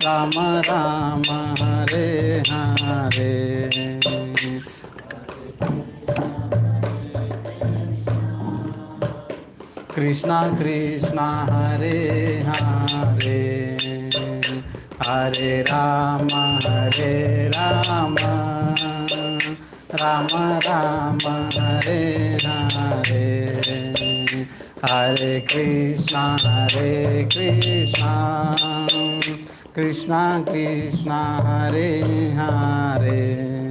Ram Ram Hare Hare. Krishna Krishna Hare Hare, Hare Rama Hare Rama, Rama Rama Hare Hare, Hare Krishna Krishna Krishna Hare Hare,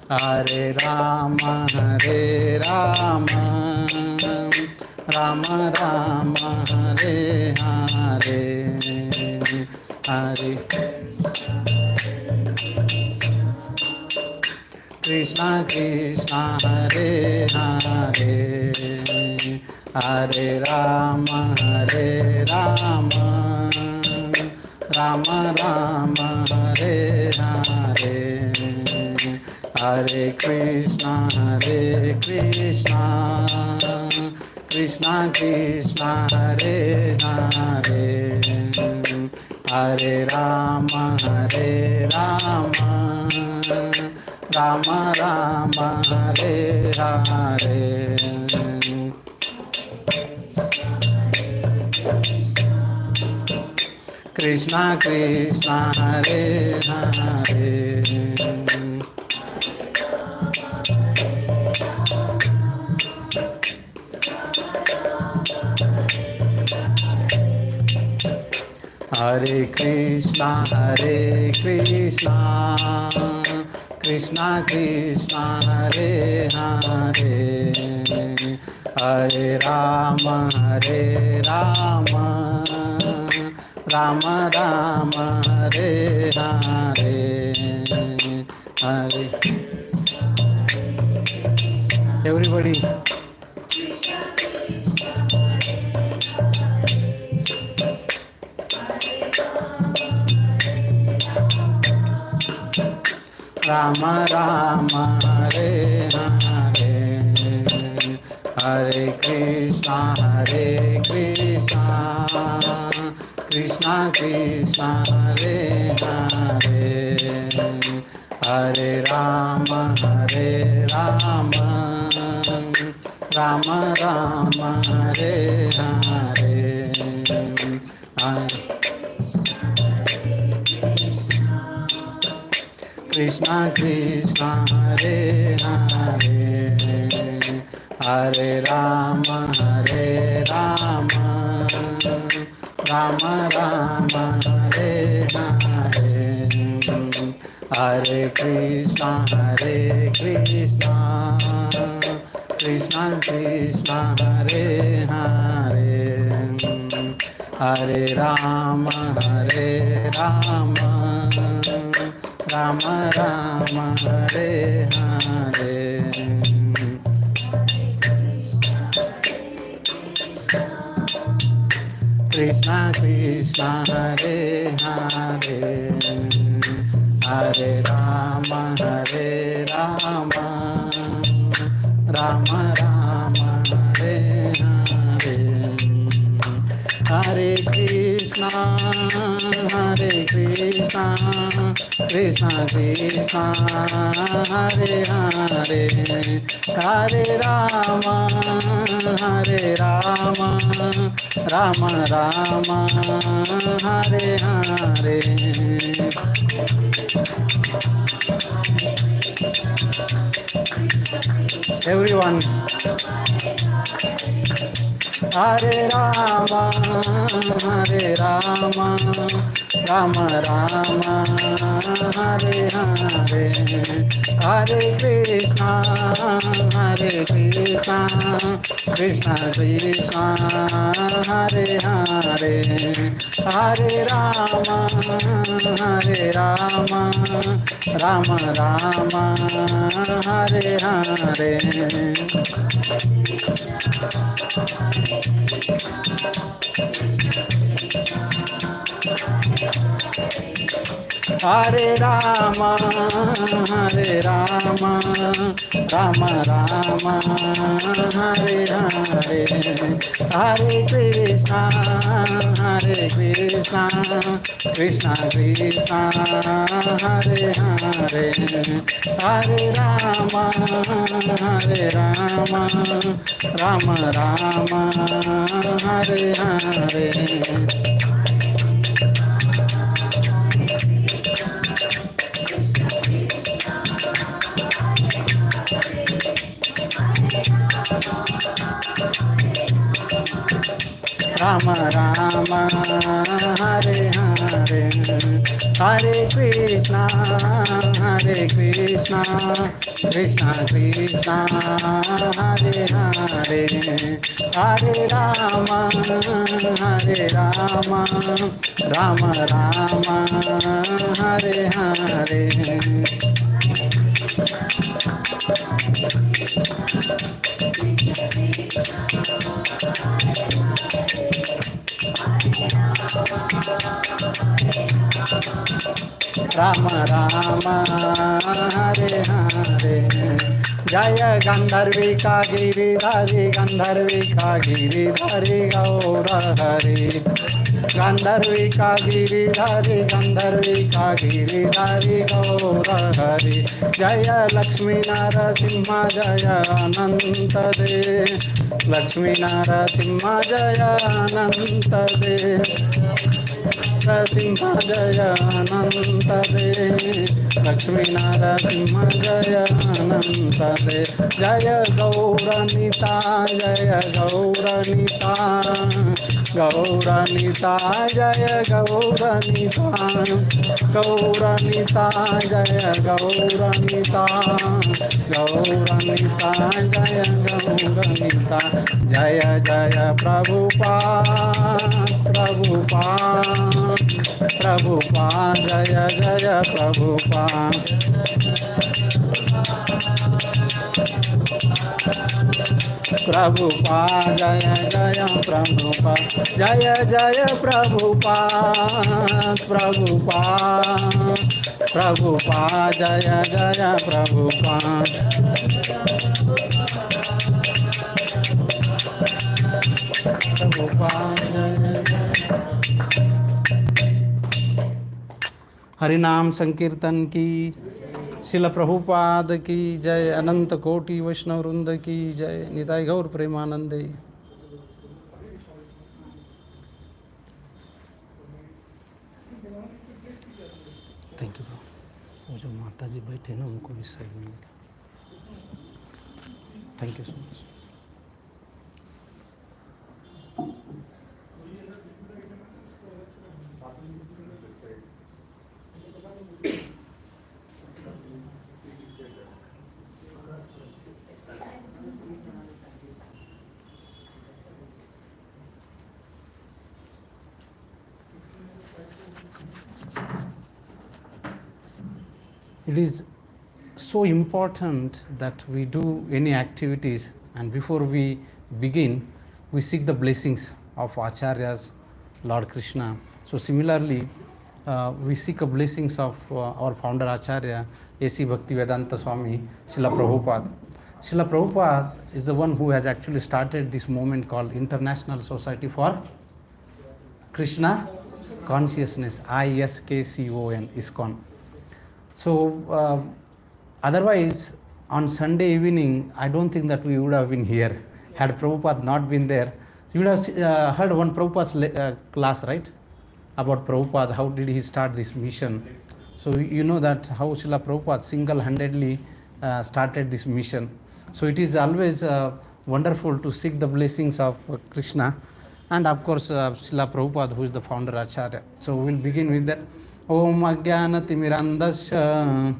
Hare Rama Hare Rama, Rama Rama Hare Hare, Hare Krishna Krishna Hare Hare, Hare Rama Hare Rama, Rama Rama Hare Hare, Hare Krishna Krishna Krishna Hare Hare, Hare Rama Hare Rama, Rama Rama Hare Hare. Krishna Krishna Hare Hare, Hare Krishna Krishna Krishna Hare Hare, Hare Rama Hare Rama, Rama Rama Hare Hare, Hare. Everybody. Rama Rama Hare Hare, Hare Krishna Krishna Krishna Hare Hare, Hare Rama Hare Rama, Rama Rama Hare Hare, Hare Krishna Krishna Hare Hare, Hare Rama Hare Rama, Rama Rama Hare Hare, Hare Krishna Krishna Krishna Hare Hare, Hare Rama Hare Rama, Rama Rama Hare Hare. Krishna Krishna Hare Hare, Hare Rama Hare Rama, Rama Rama Hare Hare, Hare Krishna Krishna Krishna Hare Hare, Hare Rama Rama Rama Hare Hare. Everyone. Hare Rama Rama Rama Hare Hare, Hare Krishna Krishna Krishna Hare Hare, Hare Rama Rama Rama Hare Hare. Hare Rama, Hare Rama, Rama Rama, Hare Hare, Hare Krishna, Hare Krishna, Krishna Krishna, Hare Hare, Hare Rama, Hare Rama, Rama Rama, Hare Hare. Rama Rama, Hare Hare, Hare Krishna, Krishna Krishna, Hare Hare, Hare Rama, Rama Rama, Hare Hare. Rama Rama, Hare Hare, Jaya Gandharvika Giridhari, Gandharvika Giridhari, Gaura Hari, Gandharvika Giridhari, Gandharvika Giridhari, Gaura Hari, Jaya Lakshmi Narasimha, Jaya Ananta De, Lakshmi Narasimha, Jaya Ananta De, Narasimha Jaya Ananta De, Lakshmi Narasimha Jaya Ananta De, Jaya Gauranita, Jaya Gauranita, Gauranita, Jaya Gauranita, Gauranita, Jaya Gauranita, Gauranita, Jaya Gauranita, Jaya Jaya Prabhupada, Prabhupada, Prabhupada, Jaya Jaya Prabhupada. Prabhupada, Jaya Jaya Prabhupada, Jaya Jaya Prabhupada, Prabhupada, Prabhupada, Jaya Jaya Prabhupada. हरिनाम संकीर्तन की, शिल प्रभुपाद की जय, अनंत कोटि वैष्णव वृंद की जय, निताई गौर प्रेमानंदे। Thank you. वो जो माता जी बैठे ना उनको भी सही मिलेगा। Thank you so much. It is so important that we do any activities, and before we begin, we seek the blessings of Acharyas, Lord Krishna. So similarly, we seek the blessings of our founder Acharya, A.C. Bhaktivedanta Swami, Srila Prabhupada. Srila Prabhupada is the one who has actually started this movement called International Society for Krishna Consciousness, ISKCON, ISKCON. So otherwise, on Sunday evening, I don't think that we would have been here. Had Prabhupada not been there, you would have heard one Prabhupada's class, right? About Prabhupada, how did he start this mission. So you know that how Srila Prabhupada single-handedly started this mission. So it is always wonderful to seek the blessings of Krishna. And of course, Srila Prabhupada, who is the founder Acharya. So we'll begin with that. Om Ajnanatimirandasya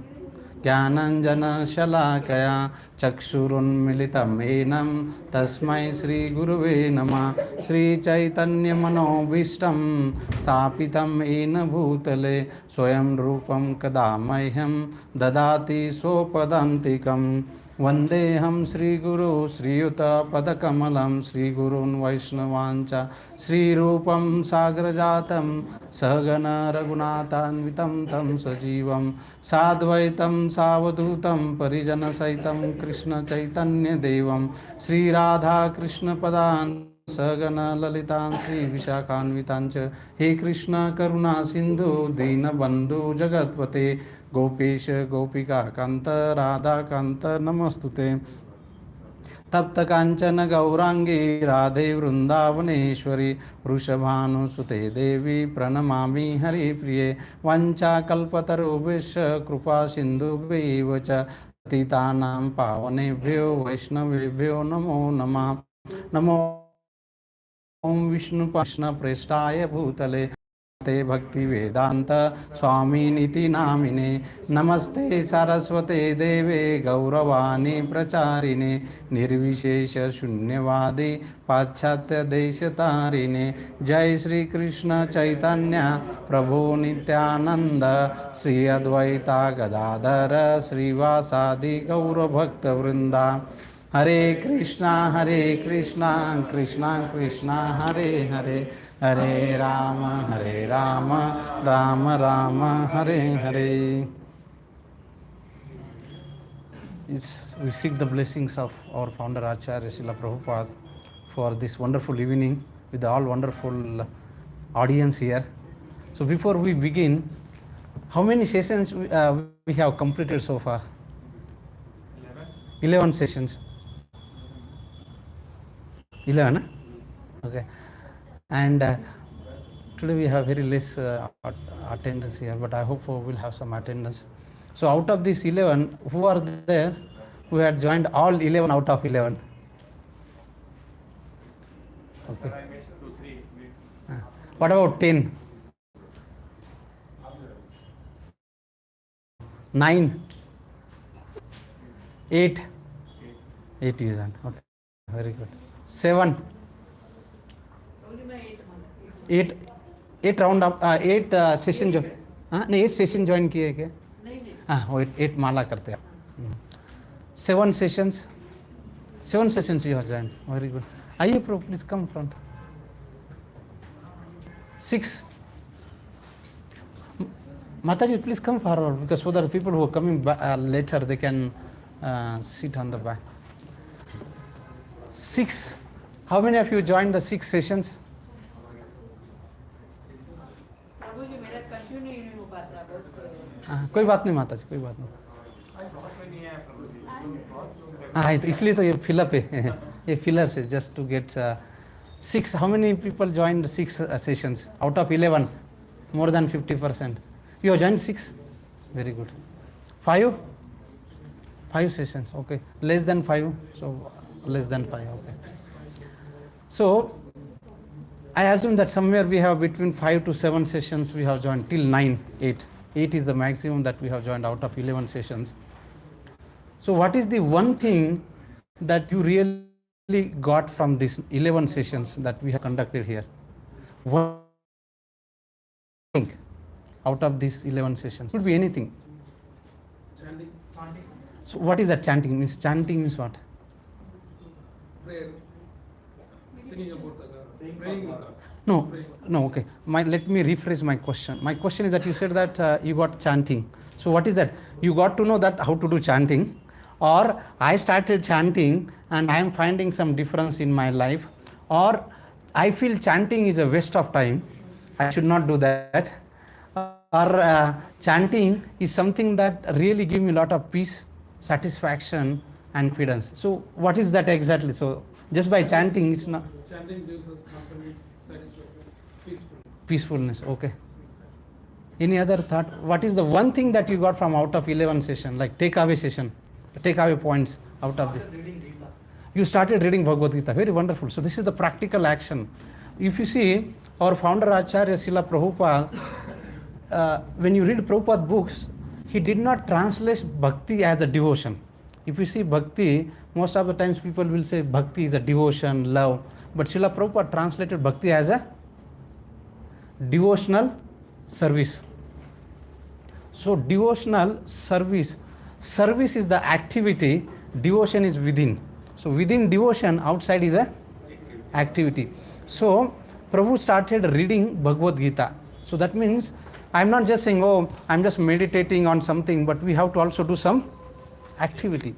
Jnananjana Shalakaya Chakshurunmilitam Enam Tasmai Sri Guruve Nama Sri Chaitanya Manobhishtam Sthapitam Ena Bhutale Swayam Rupam Kadamayam Dadati Sopadantikam वन्देऽहं श्रीगुरो श्रीयुतपदकमलं श्रीगुरून् वैष्णवाञ्च श्रीरूपं सागरजातं सहगण रघुनाथान्वितं तं सजीवं साद्वैतं सावधूतं परिजनसहितं कृष्णचैतन्यदेवं श्रीराधाकृष्णपदान् सगण ललितां श्रीविशाखान्वितां च हे कृष्ण करुणा सिन्धु दीनबन्धु जगत्पते गोपेश गोपिका कान्त राधा कान्त नमस्तुते तप्त कांचन गौरांगी राधे वृंदावनेश्वरी वृषभानुसुते देवी प्रणमामि हरिप्रिये वाञ्छाकल्पतरुभ्यश्च कृपा सिन्धुभ्यैव च पतितानां पावनेभ्यो वैष्णवेभ्यो नमो नमः नमो ओम विष्णु कृष्ण प्रेष्ठाय भूतले ते भक्ति वेदांत स्वामी नीति नामिने नमस्ते सरस्वते देवे गौरवाणी प्रचारिणे निर्विशेष शून्यवादी पाश्चात्य देशतारिणे जय श्री कृष्ण चैतन्य प्रभु नित्यानंद श्री अद्वैता गदाधर श्रीवासादि गौरभक्त वृंदा हरे Krishna Krishna Krishna Hare Hare Hare Ram Ram Ram Hare Hare. We seek the blessings of our founder Acharya Srila Prabhupada for this wonderful evening with all wonderful audience here. So before we begin, how many sessions we have completed so far? 11 sessions. 11, okay. And today we have very less attendance here, but I hope we'll have some attendance. So out of these 11, who are there who had joined all 11 out of 11? Okay. What about 10? 9? 8? 8 you joined. Okay. Very good. 7? 8 round up 8 session जो नहीं 8 session join किए क्या? हाँ वो 8 माला करते हैं. 7 sessions you have joined. Very good. आइए pro please come front. 6 Mataji, please come forward because so that people who are coming later they can sit on the back. 6. How many of you joined the 6 sessions? कोई बात नहीं माता जी, कोई बात नहीं. हाँ इसलिए तो ये फिलअप है, ये फिलर से just to get 6. How many people joined 6 sessions out of 11? More than 50%. You have joined 6. Very good. 5 sessions. Okay. Less than 5. So less than 5. Okay. So I assume that somewhere we have between 5 to 7 sessions we have joined till 9, 8. 8 is the maximum that we have joined out of 11 sessions. So what is the one thing that you really got from these 11 sessions that we have conducted here? One thing out of these 11 sessions. Could be anything. Chanting. So what is that chanting? Chanting means what? Prayer. Praying. No, okay. Let me rephrase my question. My question is that you said that you got chanting. So what is that? You got to know that how to do chanting, or I started chanting and I am finding some difference in my life, or I feel chanting is a waste of time, I should not do that, or chanting is something that really gives me a lot of peace, satisfaction and confidence. So what is that exactly? So just by chanting it's not... Chanting gives us confidence, satisfaction, peacefulness. Okay. Any other thought? What is the one thing that you got from out of 11 session, like takeaway session, takeaway points out of this? You started reading Bhagavad Gita. Very wonderful. So this is the practical action. If you see, our founder Acharya Srila Prabhupada, when you read Prabhupada books, he did not translate bhakti as a devotion. If you see bhakti, most of the times people will say bhakti is a devotion, love. But Srila Prabhupada translated bhakti as a devotional service. So devotional service is the activity Devotion is within. So within devotion, outside is a activity. So Prabhu started reading Bhagavad Gita. So that means I'm not just saying, oh, I'm just meditating on something, but we have to also do some activity.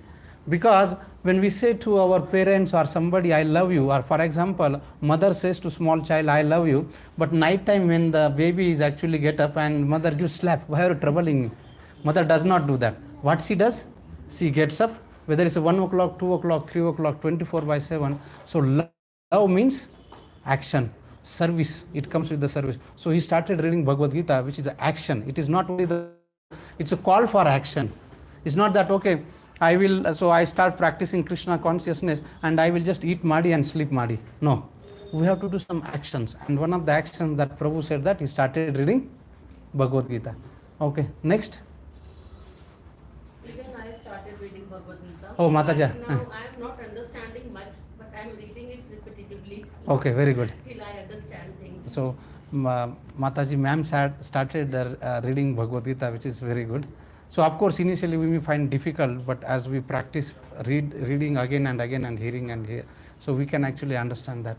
Because when we say to our parents or somebody, I love you, or for example, mother says to small child, I love you, but night time when the baby is actually get up and mother gives slap, why are you troubling me? Mother does not do that. What she does? She gets up, whether it's 1 o'clock, 2 o'clock, 3 o'clock, 24/7. So love means action, service. It comes with the service. So he started reading Bhagavad Gita, which is action. It is not only it's a call for action. It's not that, okay, so I start practicing Krishna consciousness and I will just eat madi and sleep madi. No. We have to do some actions. And one of the actions that Prabhu said that he started reading Bhagavad Gita. Okay, next. Even I started reading Bhagavad Gita. Oh, Mataji. Now I am not understanding much, but I am reading it repetitively. Okay, very good. Till I understand things. So, Mataji ma'am started reading Bhagavad Gita, which is very good. So, of course, initially we may find difficult, but as we practice reading again and again and hearing and hear, so we can actually understand that.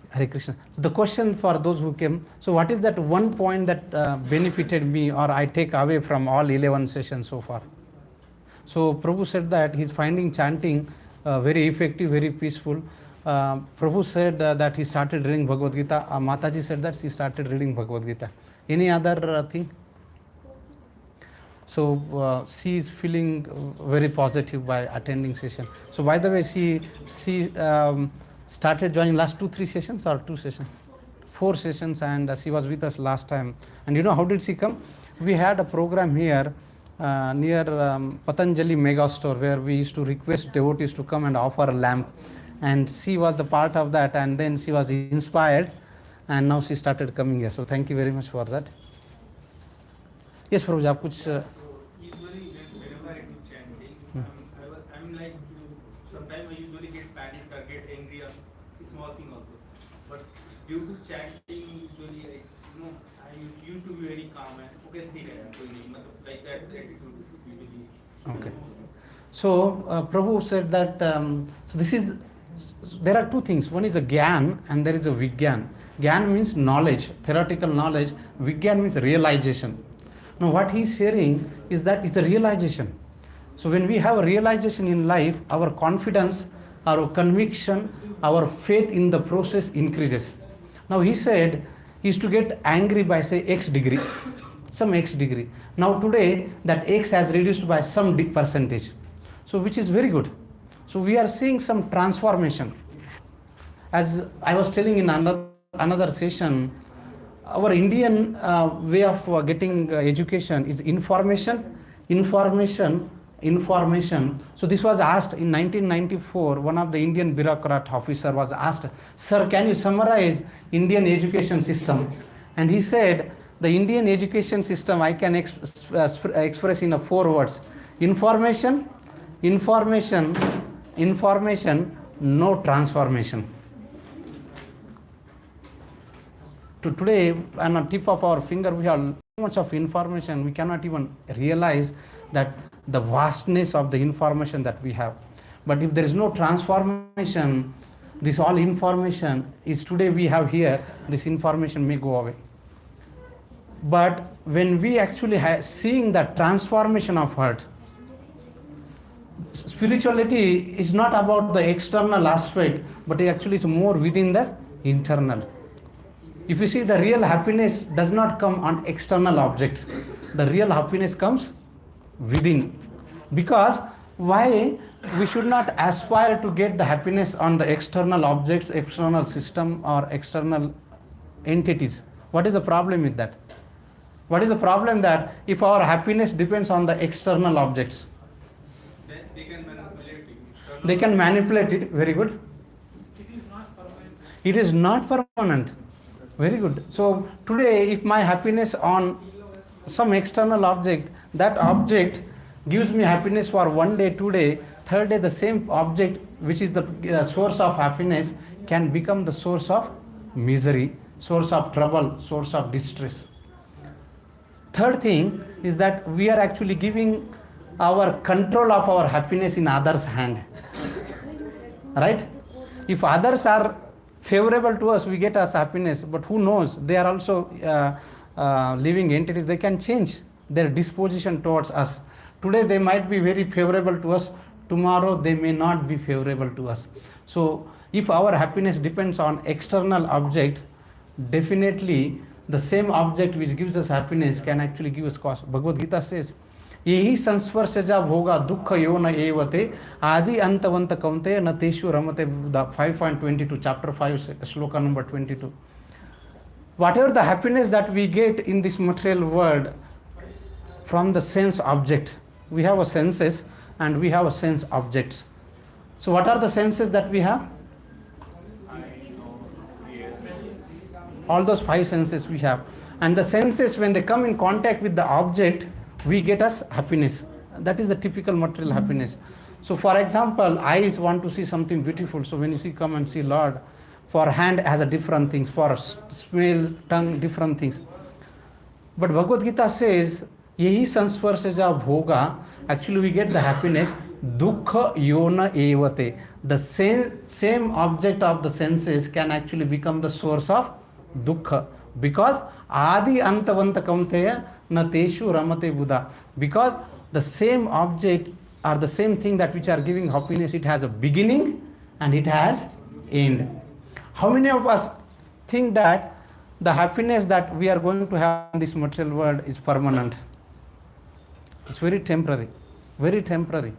Hare Krishna. So the question for those who came, so what is that one point that benefited me or I take away from all 11 sessions so far? So Prabhu said that he's finding chanting very effective, very peaceful. Prabhu said that he started reading Bhagavad Gita. Mataji said that she started reading Bhagavad Gita. Any other thing? So she is feeling very positive by attending session. So by the way, she started joining last 2-3 sessions or 2 sessions? 4 sessions, and she was with us last time. And you know how did she come? We had a program here near Patanjali Mega Store where we used to request devotees to come and offer a lamp. And she was the part of that, and then she was inspired, and now she started coming here. So thank you very much for that. Yes, Prabhuji, aap kuch Usually, whenever I do chanting, I'm like, sometimes I usually get panicked or get angry on small thing also. But due to chanting, usually, I used to be very calm and okay, like that attitude usually. Okay. So Prabhu said that there are 2 things. One is a gyan and there is a vigyan. Gyan means knowledge, theoretical knowledge. Vigyan means realization. Now what he is hearing is that it's a realization. So when we have a realization in life, our confidence, our conviction, our faith in the process increases. Now he said he used to get angry by say X degree, some X degree. Now today that X has reduced by some percentage. So which is very good. So we are seeing some transformation. As I was telling in another session, our Indian way of getting education is information. So this was asked in 1994, one of the Indian bureaucrat officer was asked, sir, can you summarize Indian education system? And he said, the Indian education system I can express in 4 words. Information, no transformation. Today, on the tip of our finger, we have so much of information, we cannot even realize that the vastness of the information that we have. But if there is no transformation, this all information is today we have here, this information may go away. But when we actually seeing that transformation of heart, spirituality is not about the external aspect, but it actually is more within the internal. If you see, the real happiness does not come on external object. The real happiness comes within. Because why we should not aspire to get the happiness on the external objects, external system or external entities? What is the problem with that? What is the problem that if our happiness depends on the external objects? Then they can manipulate it. They can manipulate it. Very good. It is not permanent. It is not permanent. Very good. So today, if my happiness on some external object, that object gives me happiness for 1 day, 2 day, 3rd day, the same object which is the source of happiness can become the source of misery, source of trouble, source of distress. Third thing is that we are actually giving our control of our happiness in others' hand. Right? If others are favorable to us, we get us happiness. But who knows? They are also living entities. They can change their disposition towards us. Today they might be very favorable to us. Tomorrow they may not be favorable to us. So if our happiness depends on external object, definitely the same object which gives us happiness can actually give us cause. Bhagavad Gita says, यही संस्पर्शजा भोगा दुख यो न एवते आदि अंतवंत कौंते न तेषु रमते बुधा 5.22 chapter 5 shloka number 22. Whatever the happiness that we get in this material world from the sense object, we have a senses and we have a sense objects. So what are the senses that we have? All those 5 senses we have, and the senses, when they come in contact with the object, we get us happiness. That is the typical material happiness. So for example, eyes want to see something beautiful, so when you see, come and see Lord. For hand has a different things, for smell, tongue, different things. But Bhagavad Gita says, yehi sansparsaja bhoga, actually we get the happiness, dukkha yona evate. The same object of the senses can actually become the source of dukkha, because adi antavanta kaunteya na teshu ramate buddha. Because the same object or the same thing that which are giving happiness, it has a beginning and it has end. How many of us think that the happiness that we are going to have in this material world is permanent? It's very temporary, very temporary.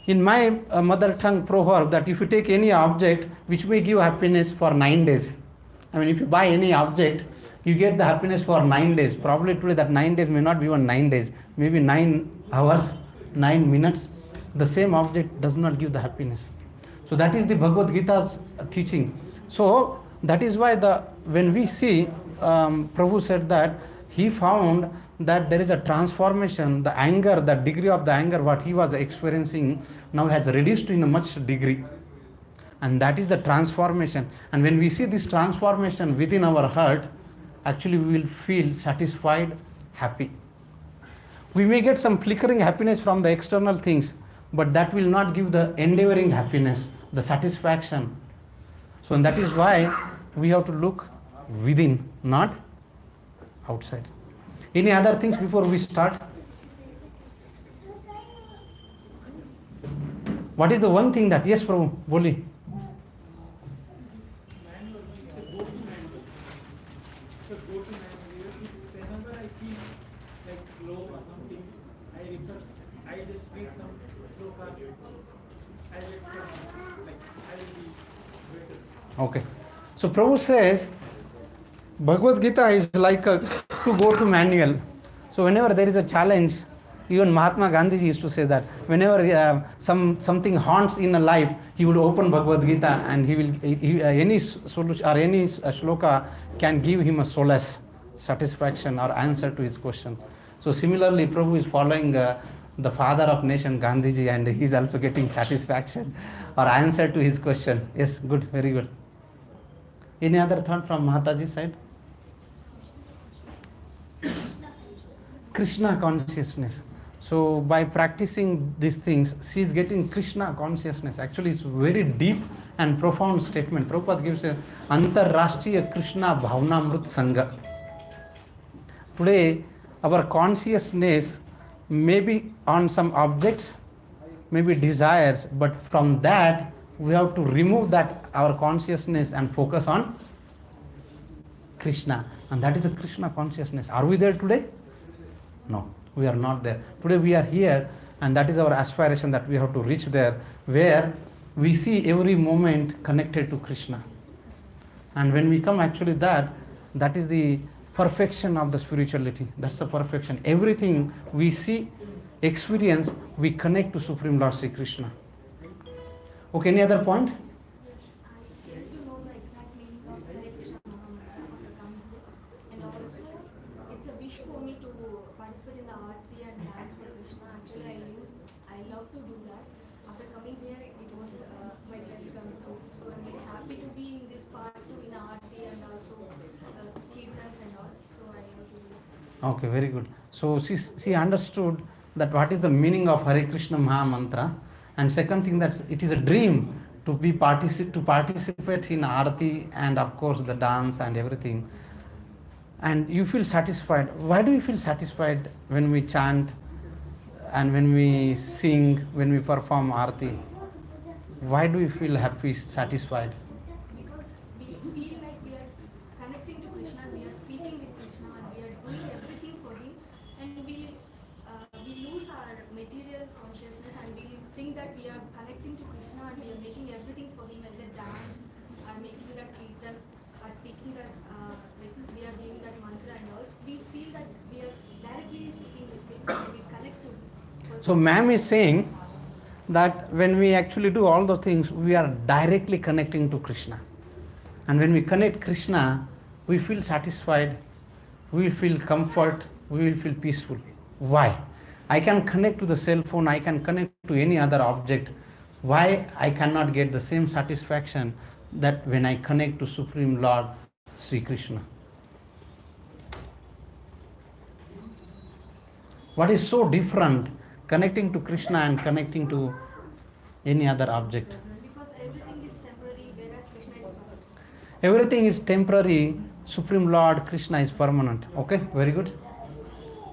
In my mother tongue proverb, that if you take any object which may give happiness for 9 days, I mean, if you buy any object, you get the happiness for 9 days. Probably today that 9 days may not be even 9 days, maybe 9 hours, 9 minutes. The same object does not give the happiness. So that is the Bhagavad Gita's teaching. So that is why when we see, Prabhu said that he found that there is a transformation, the anger, the degree of the anger what he was experiencing now has reduced in a much degree. And that is the transformation. And when we see this transformation within our heart, actually we will feel satisfied, happy. We may get some flickering happiness from the external things, but that will not give the enduring happiness, the satisfaction. So and that is why we have to look within, not outside. Any other things before we start? What is the one thing that, yes Prabhu, boli. Whenever I feel like low or something, I just read some slokas. I read some, like, I will be better. Okay. So Prabhu says, Bhagavad Gita is like a to go to manual. So whenever there is a challenge, even Mahatma Gandhi used to say that whenever something haunts in a life, he would open Bhagavad Gita and any solution or any shloka can give him a solace, satisfaction or answer to his question. So similarly, Prabhu is following the father of nation, Gandhiji, and he is also getting satisfaction or answer to his question. Yes, good, very good. Any other thought from Mataji's side? Krishna consciousness. So by practicing these things, she is getting Krishna consciousness. Actually, it's a very deep and profound statement. Prabhupada gives a Antarrashtriya Krishna Bhavnamrut Sangha. Today, our consciousness may be on some objects, maybe desires, but from that, we have to remove that, our consciousness, and focus on Krishna. And that is a Krishna consciousness. Are we there today? No, we are not there. Today we are here, and that is our aspiration, that we have to reach there, where we see every moment connected to Krishna. And when we come actually that is the perfection of the spirituality. That's the perfection. Everything we see, experience, we connect to Supreme Lord Sri Krishna. Okay, any other point? I came to know the exact meaning of Hare Krishna Mahamudra, and also it's a wish for me to participate in the arti and dance for Krishna. Actually, I love to do that. After coming here, it was my church coming through. So I'm very happy to be in this part too, in arti and also kirtans and all. So I love to do this. Okay, very good. So she understood that what is the meaning of Hare Krishna Maha Mantra, and second thing that it is a dream to to participate in Arati and of course the dance and everything. And you feel satisfied. Why do you feel satisfied when we chant and when we sing, when we perform Arati? Why do you feel happy, satisfied? Because we feel like we are connecting to Krishna, we are speaking with Krishna, and we are doing everything for him, and we lose our material consciousness, and we think that we are connecting to Krishna, and we are making everything for him, and the dance, are making that kirtan, are speaking that like we are doing that mantra and all. We feel that we are directly speaking with him, and we connect to him. So ma'am is saying that when we actually do all those things, we are directly connecting to Krishna. And when we connect Krishna, we feel satisfied, we feel comfort, we will feel peaceful. Why? I can connect to the cell phone, I can connect to any other object. Why I cannot get the same satisfaction that when I connect to Supreme Lord Sri Krishna? What is so different connecting to Krishna and connecting to any other object? Because everything is temporary, whereas Krishna is permanent. Everything is temporary, Supreme Lord Krishna is permanent. Okay, very good.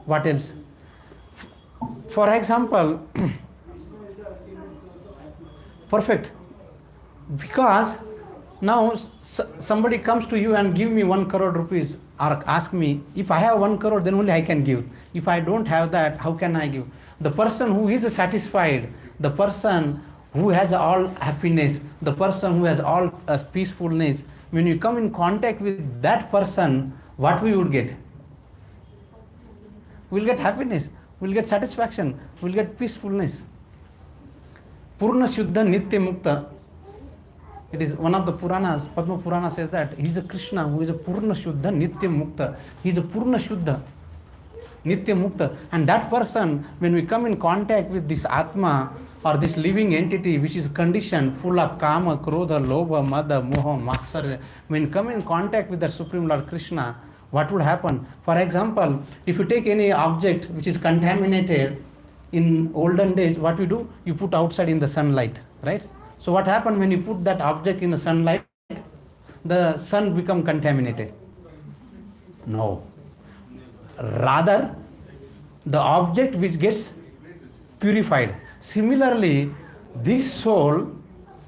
What else? For example, perfect. Because now somebody comes to you and give me 1 crore rupees or ask me, if I have 1 crore then only I can give. If I don't have that, how can I give? The person who is satisfied, the person who has all happiness, the person who has all peacefulness, when you come in contact with that person, what we would get? We'll get happiness, we'll get satisfaction, we'll get peacefulness. Purna Shuddha Nitya Mukta. It is one of the Puranas, Padma Purana says that he is a Krishna who is a Purna Shuddha Nitya Mukta. He is a Purna Shuddha Nitya Mukta. And that person, when we come in contact with this Atma or this living entity which is conditioned, full of Kama, Krodha, Lobha, Mada, Moha, Matsarya, when we come in contact with the Supreme Lord Krishna, what would happen? For example, if you take any object which is contaminated, in olden days, what we do? You put outside in the sunlight, right? So what happened when you put that object in the sunlight? The sun become contaminated. No. Rather, the object which gets purified. Similarly, this soul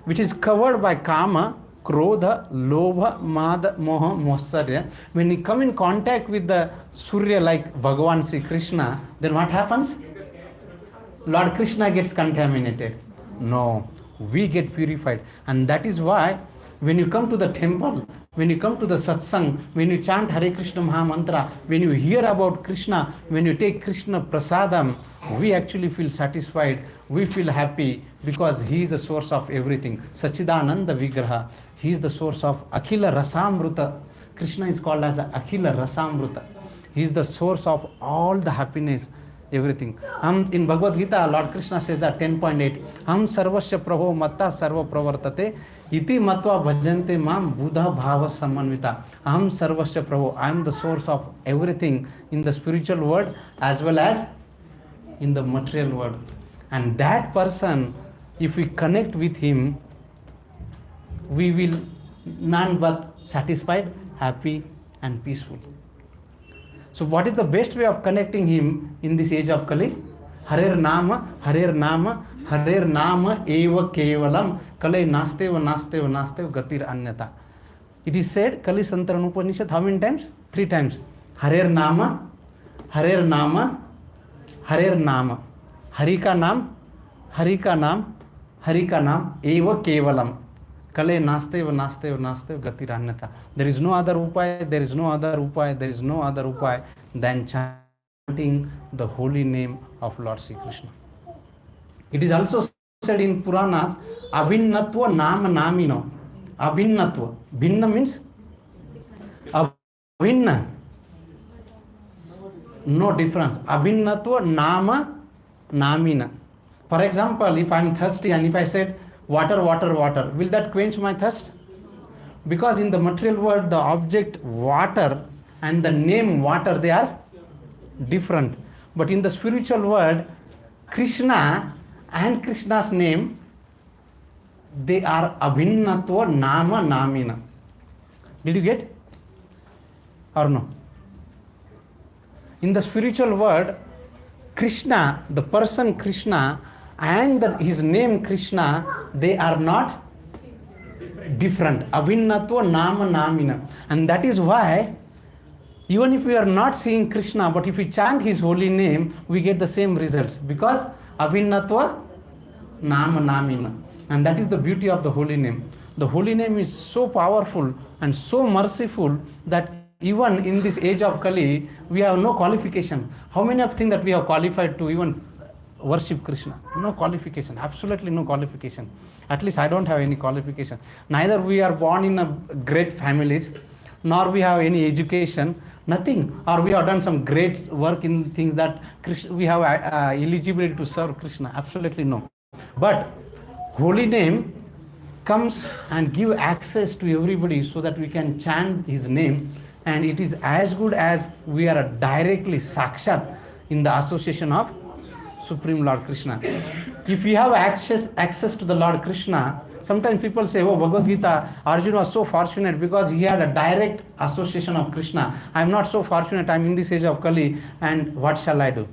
which is covered by Kama, Krodha, Lobha, Mada, Moha, Motsarya, when you come in contact with the Surya like Bhagavan Sri Krishna, then what happens? Lord Krishna gets contaminated. No, we get purified. And that is why when you come to the temple, when you come to the satsang, when you chant Hare Krishna Maha Mantra, when you hear about Krishna, when you take Krishna Prasadam, we actually feel satisfied, we feel happy because he is the source of everything. Sachidananda Vigraha, he is the source of Akhila Rasamruta. Krishna is called as Akhila Rasamruta. He is the source of all the happiness, everything. In Bhagavad Gita, Lord Krishna says that 10.8, Ham sarvasya prabho matta sarva pravartate iti matva bhajante mam buddha bhava samanvita. Aham sarvasya prabho, I am the source of everything in the spiritual world as well as in the material world. And that person, if we connect with him, we will none but satisfied, happy and peaceful. So what is the best way of connecting him in this age of Kali? Harer Nama, Harer Nama, Harer Nama Eva Kevalam, Kale Nasteva, Nasteva, Nasteva, Gatir Anyata. It is said, Kali Santaran Upanishad, how many times? 3 times. Harer Nama, Harer Nama, Harer Nama. Harika Nam, Harika Nam, Harika Nam, Eva Kevalam. Kale Nasteva, Nasteva, Nasteva, Gatiranyata. There is no other upay, there is no other upay, there is no other upay than chanting the holy name of Lord Sri Krishna. It is also said in Puranas, Abhinnatva Nama Namino. Abhinnatva. Bhinna means Abhinna. No difference. Abhinnatva Nama Namina. For example, if I am thirsty and if I said, water, water, water, will that quench my thirst? Because in the material world, the object water and the name water, they are different. But in the spiritual world, Krishna and Krishna's name, they are abhinnatva nama namina. Did you get? Or no? In the spiritual world, Krishna, the person Krishna and his name Krishna, they are not different. Abhinnatva nama namina. And that is why even if we are not seeing Krishna, but if we chant his holy name, we get the same results, because abhinnatva nama namina. And that is the beauty of the holy name. The holy name is so powerful and so merciful that even in this age of Kali, we have no qualification. How many of think that we have qualified to even worship Krishna? No qualification, absolutely no qualification. At least I don't have any qualification. Neither we are born in a great families, nor we have any education, nothing. Or we have done some great work in things that we have eligibility to serve Krishna. Absolutely no. But holy name comes and give access to everybody so that we can chant his name, and it is as good as we are directly sakshat in the association of Supreme Lord Krishna. If we have access to the Lord Krishna, sometimes people say, oh, Bhagavad Gita, Arjuna was so fortunate because he had a direct association of Krishna. I am not so fortunate, I am in this age of Kali, and what shall I do?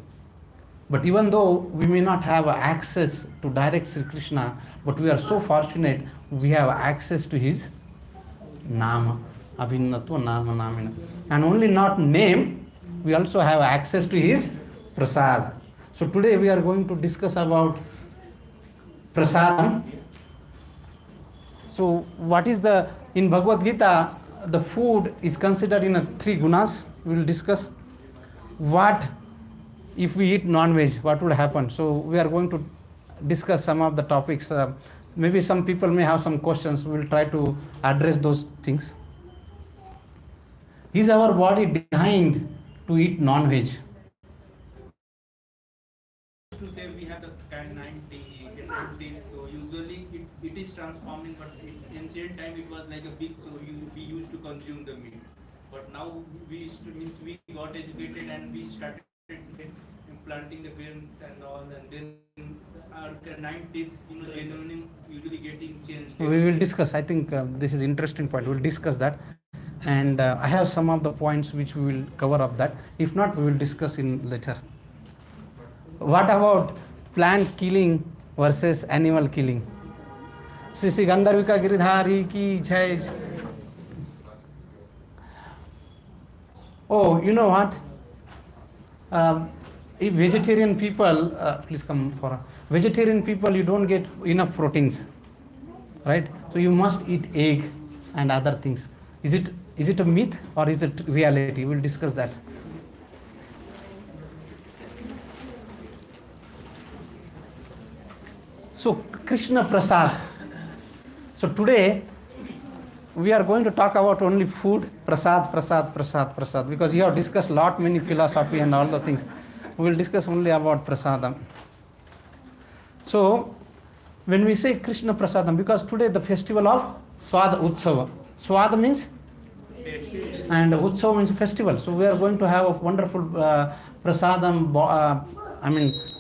But even though we may not have access to direct Sri Krishna, but we are so fortunate, we have access to his Nama, Abhinnatva Nama Namina. And only not name, we also have access to his Prasad. So today we are going to discuss about Prasadam. So what is in Bhagavad Gita, the food is considered in three gunas. We will discuss what if we eat non-veg, what would happen. So we are going to discuss some of the topics. Maybe some people may have some questions. We will try to address those things. Is our body designed to eat non-veg? To say we have the kind 90, so usually it is transforming, but in ancient time it was like a big, so we used to consume the meat. But now we got educated and we started implanting the grains and all, and then our canine teeth, genuinely usually getting changed. We will discuss. I think this is interesting point. We will discuss that, and I have some of the points which we will cover up that. If not, we will discuss in later. What about plant killing versus animal killing? Sri Sri Gandharvika Giridhari ki jai. Oh, you know what? If vegetarian people, please come for vegetarian people, you don't get enough proteins, right? So you must eat egg and other things. Is it a myth or is it reality? We'll discuss that. So Krishna Prasad. So today we are going to talk about only food, prasad, because you have discussed many philosophy and all the things. We will discuss only about prasadam. So when we say Krishna Prasadam, because today the festival of Swad Utsava. Swad means and Utsava means festival. So we are going to have a wonderful prasadam,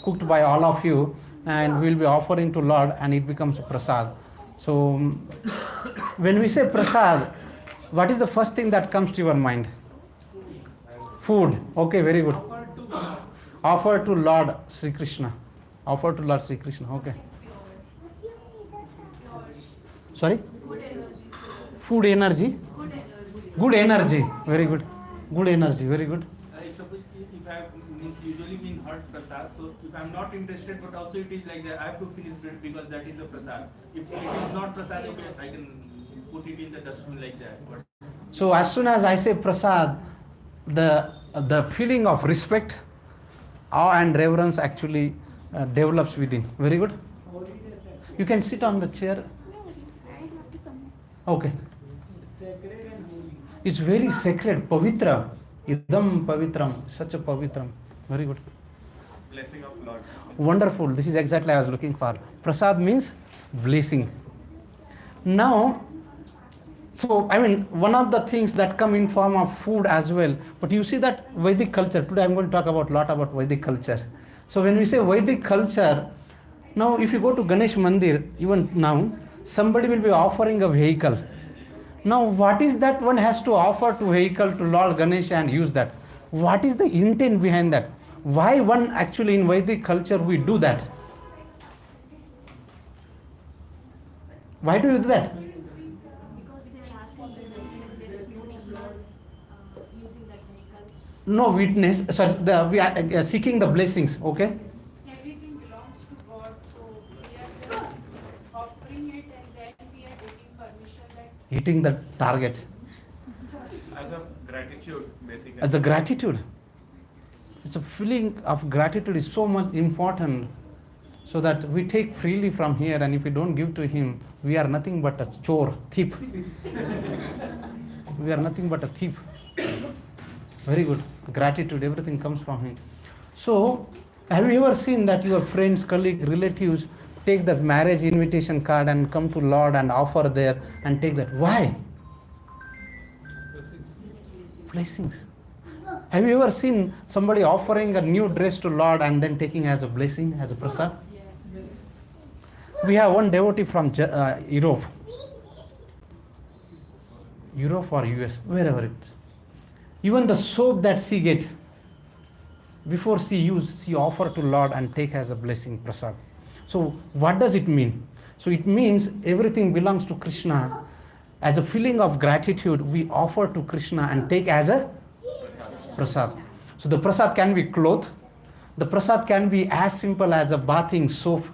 cooked by all of you, and we will be offering to Lord, and it becomes prasad. So when we say prasad, what is the first thing that comes to your mind? Food. Okay, very good. Offer to Lord Sri Krishna. Offer to Lord Sri Krishna. Okay. Sorry? Food energy. Good energy. Very good. Good energy. Very good. Suppose if I usually mean hot prasad, so if I'm not interested, but also it is like that, I have to finish it because that is the prasad. If it is not prasad, okay, I can put it in the dustbin like that. But so as soon as I say prasad, the feeling of respect, awe and reverence actually develops within. Very good. You can sit on the chair. Okay. Sacred and holy. It's very sacred. Pavitra. Idam pavitram. Such a pavitram. Very good. blessing of Lord. Wonderful. This is exactly I was looking for. Prasad means blessing. Now, So, I mean, one of the things that come in form of food as well. But you see that Vedic culture, today I'm going to talk about lot about Vedic culture. So when we say Vedic culture, now if you go to Ganesh Mandir, even now, somebody will be offering a vehicle. Now what is that one has to offer to vehicle to Lord Ganesh and use that? What is the intent behind that? Why one actually in Vedic culture we do that? Why do you do that? Because they are asking blessings and there is no witness using that vehicle. No witness, sorry, we are seeking the blessings, okay? Everything belongs to God, so we are just offering it and then we are taking permission that Hitting the target. As a gratitude, basically. As the gratitude. It's a feeling of gratitude is so much important, so that we take freely from here, and if we don't give to him, we are nothing but a chore, thief. We are nothing but a thief. Very good. Gratitude, everything comes from him. So, have you ever seen that your friends, colleagues, relatives take the marriage invitation card and come to Lord and offer there and take that? Why? Blessings. Have you ever seen somebody offering a new dress to Lord and then taking as a blessing, as a prasad? We have one devotee from Europe. Europe or US, wherever it is. Even the soap that she gets, before she use, she offer to Lord and take as a blessing, prasad. So what does it mean? So it means everything belongs to Krishna. As a feeling of gratitude, we offer to Krishna and take as a prasad. So the prasad can be cloth. The prasad can be as simple as a bathing soap.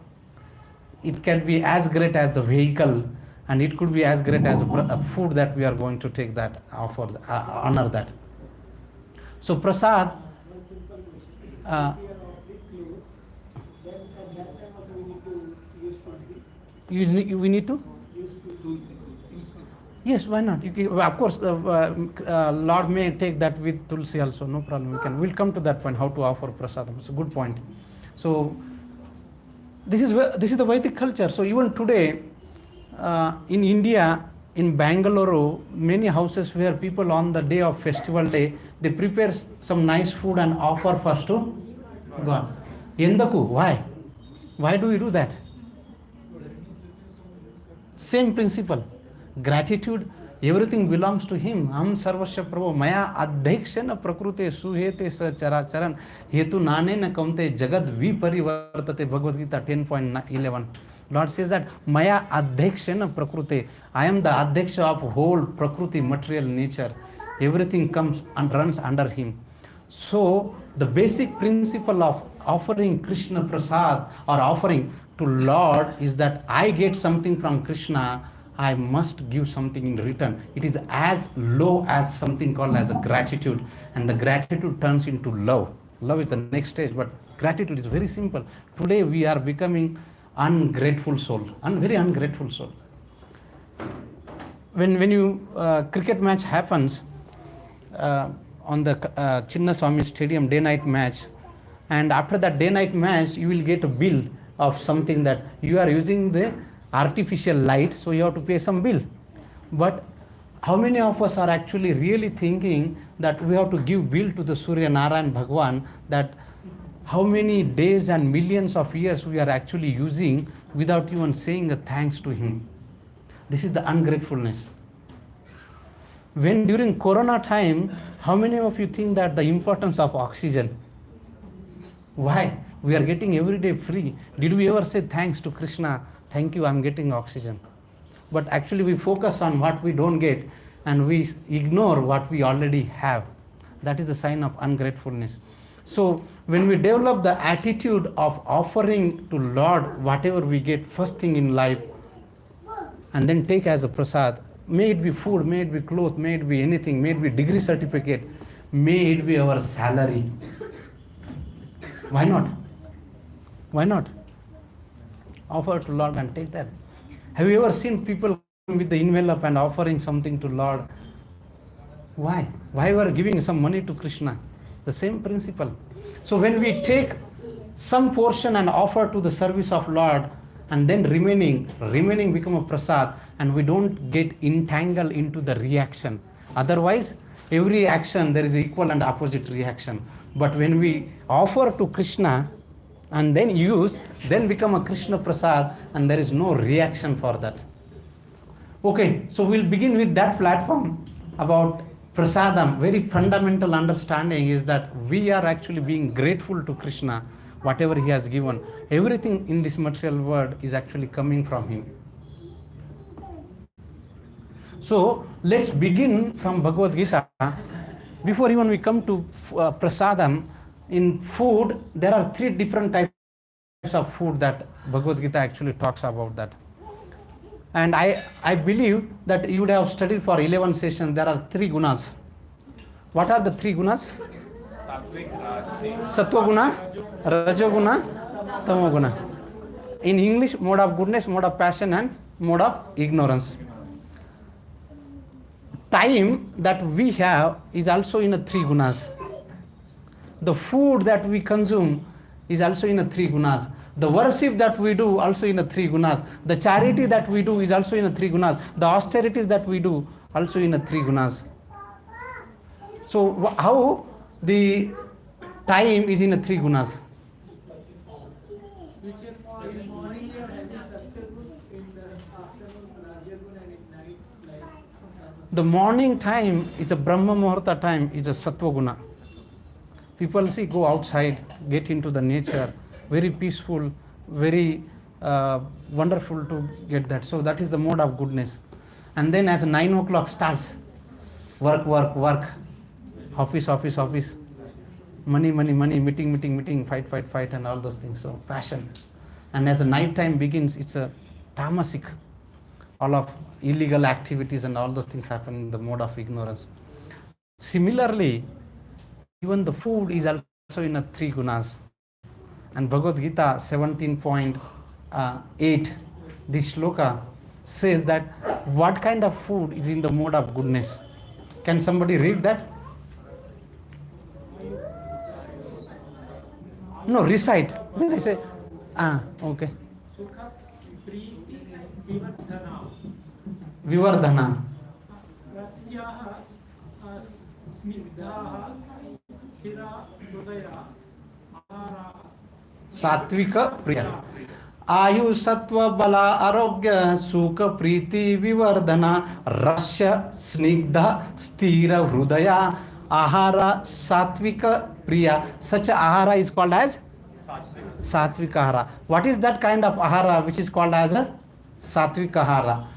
It can be as great as the vehicle, and it could be as great as a food that we are going to take that, offer, honor that. So prasad, we need to? Yes, why not? Of course, Lord may take that with tulsi also, no problem. We'll come to that point, how to offer prasadam. It's a good point. So this is the Vedic culture. So even today, in India, in Bangalore, many houses where people on the day of festival day, they prepare some nice food and offer first to God. Endaku, why? Why do we do that? Same principle. Gratitude, everything belongs to him. Am sarvasya prabhu maya adhikshana prakrute suhete sa characharan hetu nane na kaunte jagad viparivartate. Bhagavad Gita 10.11. Lord says that maya adhikshana prakrute, I am the adhiksha of whole prakriti, material nature. Everything comes and runs under him. So the basic principle of offering Krishna prasad or offering to Lord is that I get something from Krishna, I must give something in return. It is as low as something called as a gratitude, and the gratitude turns into love. Love is the next stage, but gratitude is very simple. Today we are becoming ungrateful soul, very ungrateful soul. When you cricket match happens on the Chinnaswamy Stadium, day-night match, and after that day-night match you will get a bill of something that you are using the artificial light, so you have to pay some bill. But how many of us are actually really thinking that we have to give bill to the Surya Narayan Bhagwan, that how many days and millions of years we are actually using without even saying a thanks to him? This is the ungratefulness. When during Corona time, how many of you think that the importance of oxygen? Why? We are getting every day free. Did we ever say thanks to Krishna? Thank you, I'm getting oxygen. But actually we focus on what we don't get and we ignore what we already have. That is the sign of ungratefulness. So when we develop the attitude of offering to Lord whatever we get first thing in life and then take as a prasad, may it be food, may it be clothes, may it be anything, may it be degree certificate, may it be our salary. Why not? Why not? Offer to Lord and take that. Have you ever seen people with the envelope and offering something to Lord? Why? Why we are giving some money to Krishna? The same principle. So when we take some portion and offer to the service of Lord, and then remaining become a prasad, and we don't get entangled into the reaction. Otherwise, every action there is equal and opposite reaction. But when we offer to Krishna and then use, then become a Krishna prasad, and there is no reaction for that. Okay, so we'll begin with that platform about prasadam. Very fundamental understanding is that we are actually being grateful to Krishna, whatever he has given. Everything in this material world is actually coming from him. So let's begin from Bhagavad Gita. Before even we come to prasadam, in food, there are 3 different types of food that Bhagavad Gita actually talks about that. And I believe that you would have studied for 11 sessions. There are 3 gunas. What are the 3 gunas? Sattva guna, Raja guna, Tamo guna. In English, mode of goodness, mode of passion, and mode of ignorance. Time that we have is also in a 3 gunas. The food that we consume is also in a 3 gunas. The worship that we do also in a 3 gunas. The charity that we do is also in a 3 gunas. The austerities that we do also in a 3 gunas. So how the time is in a 3 gunas? Which in morning you are having Satyagun, in the afternoon Rajagun, and in night like The morning time is a Brahma Muhurta time, is a Sattva guna. People go outside, get into the nature, very peaceful, very wonderful to get that. So that is the mode of goodness. And then as 9 o'clock starts, work, office, money, meeting, fight, and all those things. So passion. And as the night time begins, it's a tamasic. All of illegal activities and all those things happen in the mode of ignorance. Similarly, even the food is also in a 3 gunas. And Bhagavad Gita 17.8, this shloka says that what kind of food is in the mode of goodness. Can somebody read that? No, recite. When I say, okay. Sukha, Priti, Vivardhana. Vivardhana. Rasyaha, Snigdhaha, Shira, Hridaya, Ahara. Satvika Priya. Ayu Sattva Bala Arogya Sukha Priti Vivardhana Rasya Snigdha Sthira Hridaya Ahara Satvika Priya. Such a ahara is called as Satvika ahara. What is that kind of ahara which is called as a Satvika ahara?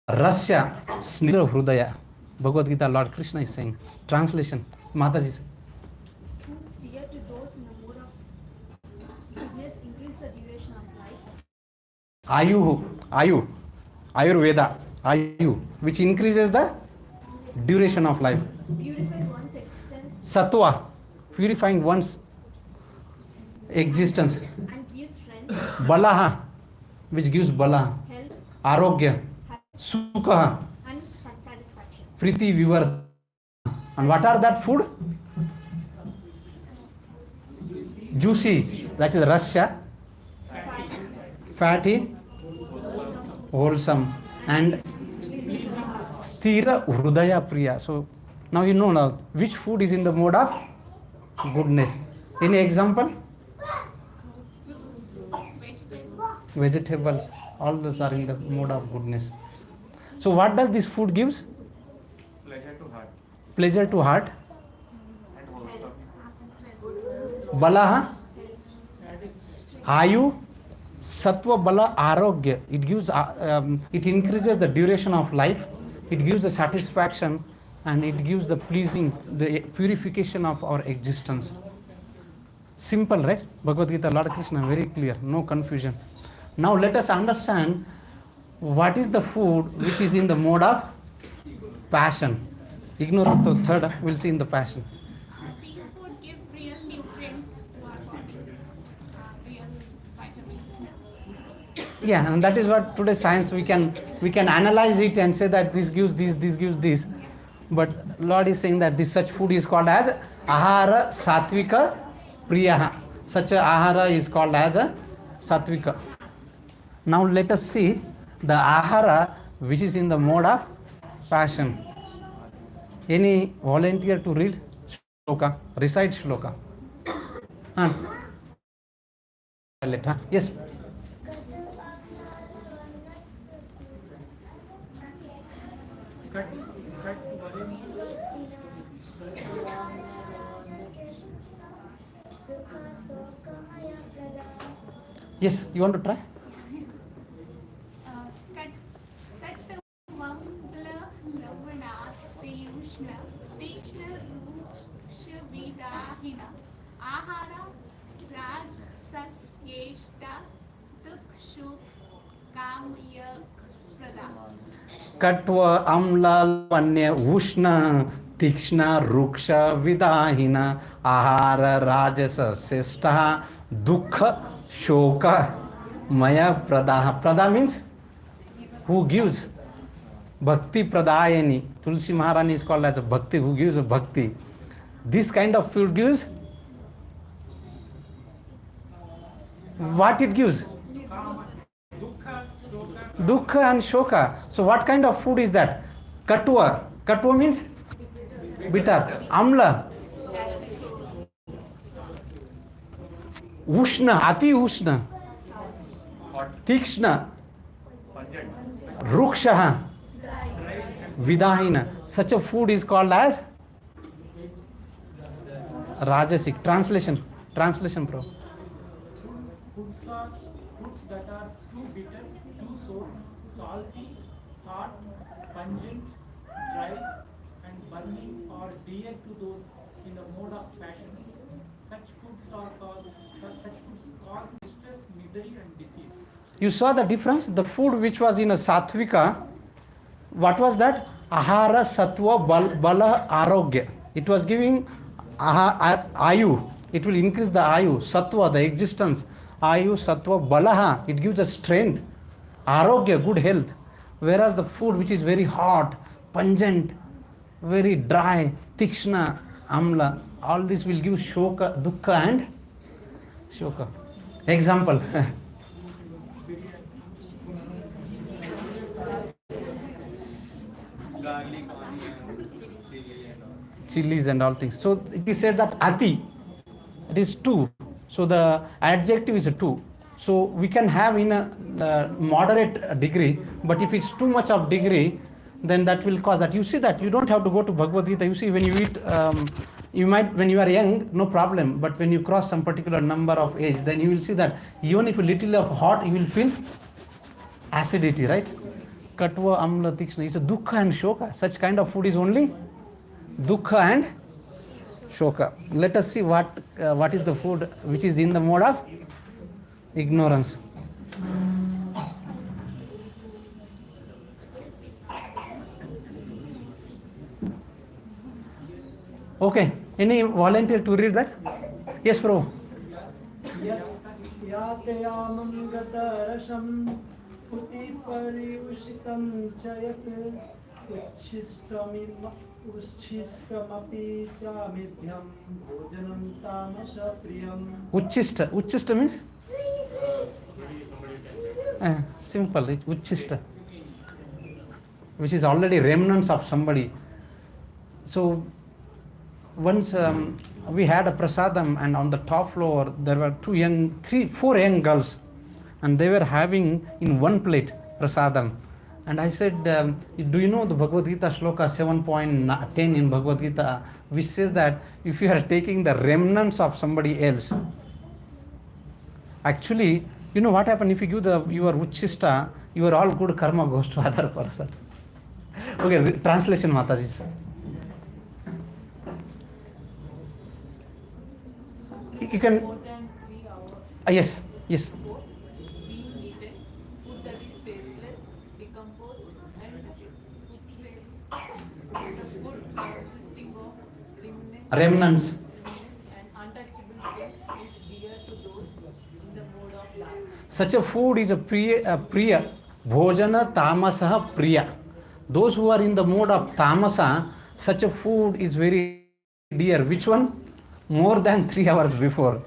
Rasya Snigdha Hridaya. Bhagavad Gita, Lord Krishna is saying. Translation, Mataji. Foods dear to those in the mood of goodness increase the duration of life. Ayurveda, which increases the duration of life. Purify one's existence Sattva, purifying one's existence. and gives strength, Balaha, which gives bala. health, Arogya, Sukha, and satisfaction. Priti Vivardhana. And what are that food? Juicy, that is rasya, fatty, wholesome, and sthira hridaya priya. So now you know now which food is in the mode of goodness. Any example? Vegetables, all those are in the mode of goodness. So what does this food gives? Pleasure to heart. Balaha, Ayu, Sattva Bala Arogya. It gives, it increases the duration of life. It gives the satisfaction, and it gives the pleasing, the purification of our existence. Simple, right? Bhagavad Gita, Lord Krishna, very clear, no confusion. Now let us understand what is the food which is in the mode of passion. Ignorance, the third, we'll see in the passion. These food give real nutrients to our body, real vitamins. Yeah, and that is what today science we can analyze it and say that this gives this gives this. But Lord is saying that this such food is called as ahara satvika priya. Such a ahara is called as a Satvika. Now let us see the ahara which is in the mode of passion. Any volunteer to read shloka, recite shloka? Huh? Yes. Cut varim. Yes, you want to try? Ahara Rajsasyeshta Tukshu Kamya Prada. Katva amla vanya ushna tikshna ruksha vidahina ahara rajasa sesta dukha shoka maya pradaha. Prada means who gives. Bhakti pradayani. Tulsi Maharani is called as a bhakti, who gives a bhakti. This kind of food gives what it gives? Dukkha and shoka. So what kind of food is that? Katva. Katva means bitter. Amla. Ushna. Ati ushna. Tikshna. Rukshaha. Vidahina. Such a food is called as Rajasic. Translation, bro. Foods that are too bitter, too sour, salty, hot, pungent, dry, and burning or dear to those in the mode of passion. Such foods cause distress, misery, and disease. You saw the difference? The food which was in a Satvika, what was that? Ahara, Sattva, Bala, Arogya. It was giving Ayu. It will increase the Ayu. Sattva, the existence. Ayu, Sattva, Balaha. It gives us strength. Arogya, good health. Whereas the food which is very hot, pungent, very dry, Tikshna, Amla, all this will give Shoka, Dukkha and Shoka. Example. Garlic, onion, chili and all. Chilies and all things. So it is said that ati, it is two. So the adjective is a two. So we can have in a moderate degree, but if it's too much of degree, then that will cause that. You see that you don't have to go to Bhagavad Gita. You see when you eat, you might, when you are young, no problem. But when you cross some particular number of age, then you will see that even if a little of hot, you will feel acidity, right? Katva, amla, tikshna is a dukkha and shoka. Such kind of food is only dukkha and shoka. Let us see what is the food which is in the mode of ignorance. Okay, any volunteer to read that? Yes, bro. यातयामं गतरसं पुतिपरिउषितं च यत् उच्छिष्टमपि चामिभ्यं भोजनं तामसप्रियम्. Uchchista means? Simple, it's Uchchista, which is already remnants of somebody. So once we had a prasadam, and on the top floor there were four young girls, and they were having in one plate prasadam. And I said, do you know the Bhagavad Gita shloka 7.10 in Bhagavad Gita, which says that if you are taking the remnants of somebody else, actually, you know what happened? If you give your Uchchista, your all good karma goes to other person. Okay, translation, Mataji. You can. More than 3 hours. Yes. Being eaten, food that is tasteless, decomposed, and putrid. The food consisting of Remnants. and untouchable things is dear to those in the mode of life. Such a food is a priya. Bhojana tamasaha priya. Those who are in the mode of tamasa, such a food is very dear. Which one? More than 3 hours before.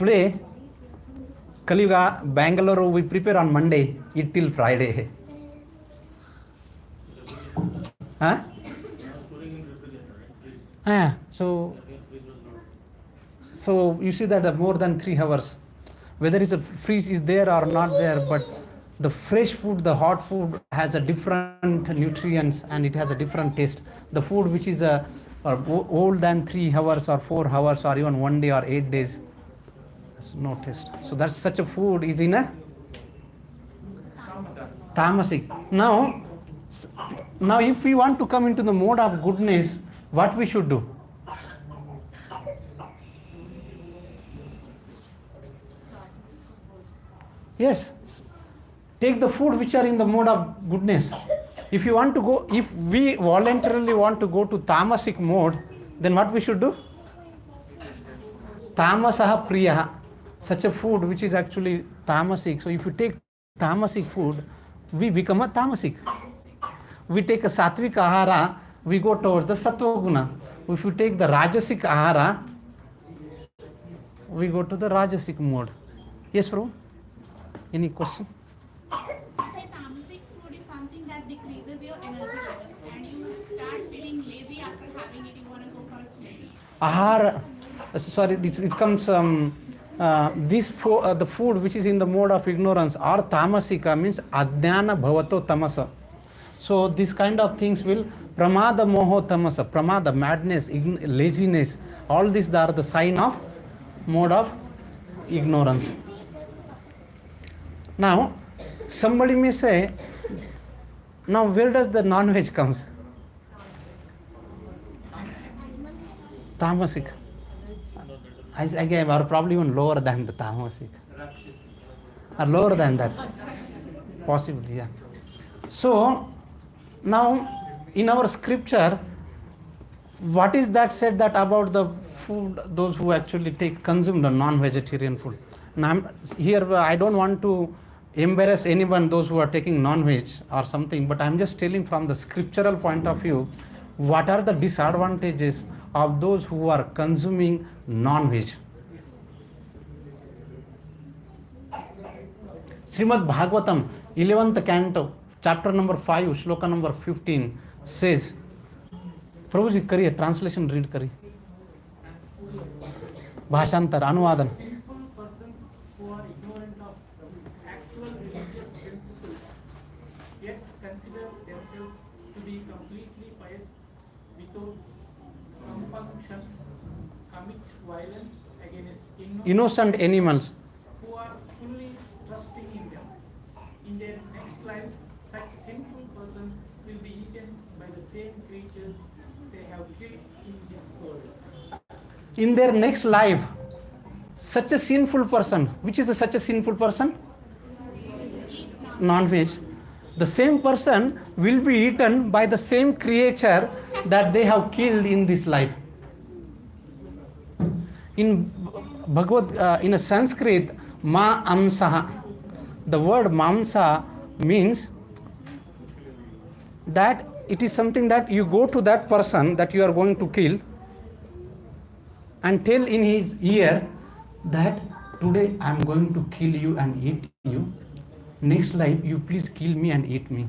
Today, Kaliuga, Bangalore, we prepare on Monday, eat till Friday. Huh? Yeah, so you see that more than 3 hours, whether it's a freeze is there or not there, but the fresh food, the hot food has a different nutrients and it has a different taste. The food which is old than 3 hours or 4 hours or even 1 day or 8 days, has no taste. So that's such a food is in a tamasic. Now if we want to come into the mode of goodness, what we should do? Yes, take the food which are in the mode of goodness. If we voluntarily want to go to tamasic mode, then what we should do? Tamasaha priyaha, such a food which is actually tamasic. So if you take tamasic food, we become a tamasic. We take a sattvic ahara, we go towards the sattva guna. If you take the rajasic ahara, we go to the rajasic mode. Yes, bro? Any question? Tamasic food is something that decreases your energy level and you start feeling lazy after having it. You want to go for a sleep. Ahara, sorry, it comes, the food which is in the mode of ignorance or tamasika means adhyana bhavato tamasa. So this kind of things will pramada moho tamasa, pramada, madness, laziness, all these are the sign of mode of ignorance. Now, somebody may say, now where does the non-veg comes? Tamasic. Again, or probably even lower than the tamasic. Or lower than that. Possibly, yeah. So, now in our scripture, what is that said that about the food, those who actually consume the non-vegetarian food? Now, here I don't want to embarrass anyone, those who are taking non-veg or something, but I'm just telling from the scriptural point of view, what are the disadvantages of those who are consuming non-veg? Srimad Bhagavatam, 11th canto, chapter number 5, shloka number 15 says, Prabhuji, kariye, translation read kariye. Bhashantar, Anuvadan. Sinful persons who are ignorant of actual religious principles yet consider themselves to be completely pious without compunction commit violence against Innocent animals. who are fully trusting in them. In their next lives, such sinful persons will be eaten by the same creatures they have killed in this world. In their next life, such a sinful person, which is such a sinful person? Non-veg. The same person will be eaten by the same creature that they have killed in this life. In in a Sanskrit, ma amsaha, the word mamsa means that it is something that you go to that person that you are going to kill and tell in his ear that today I am going to kill you and eat you. Next life, you please kill me and eat me.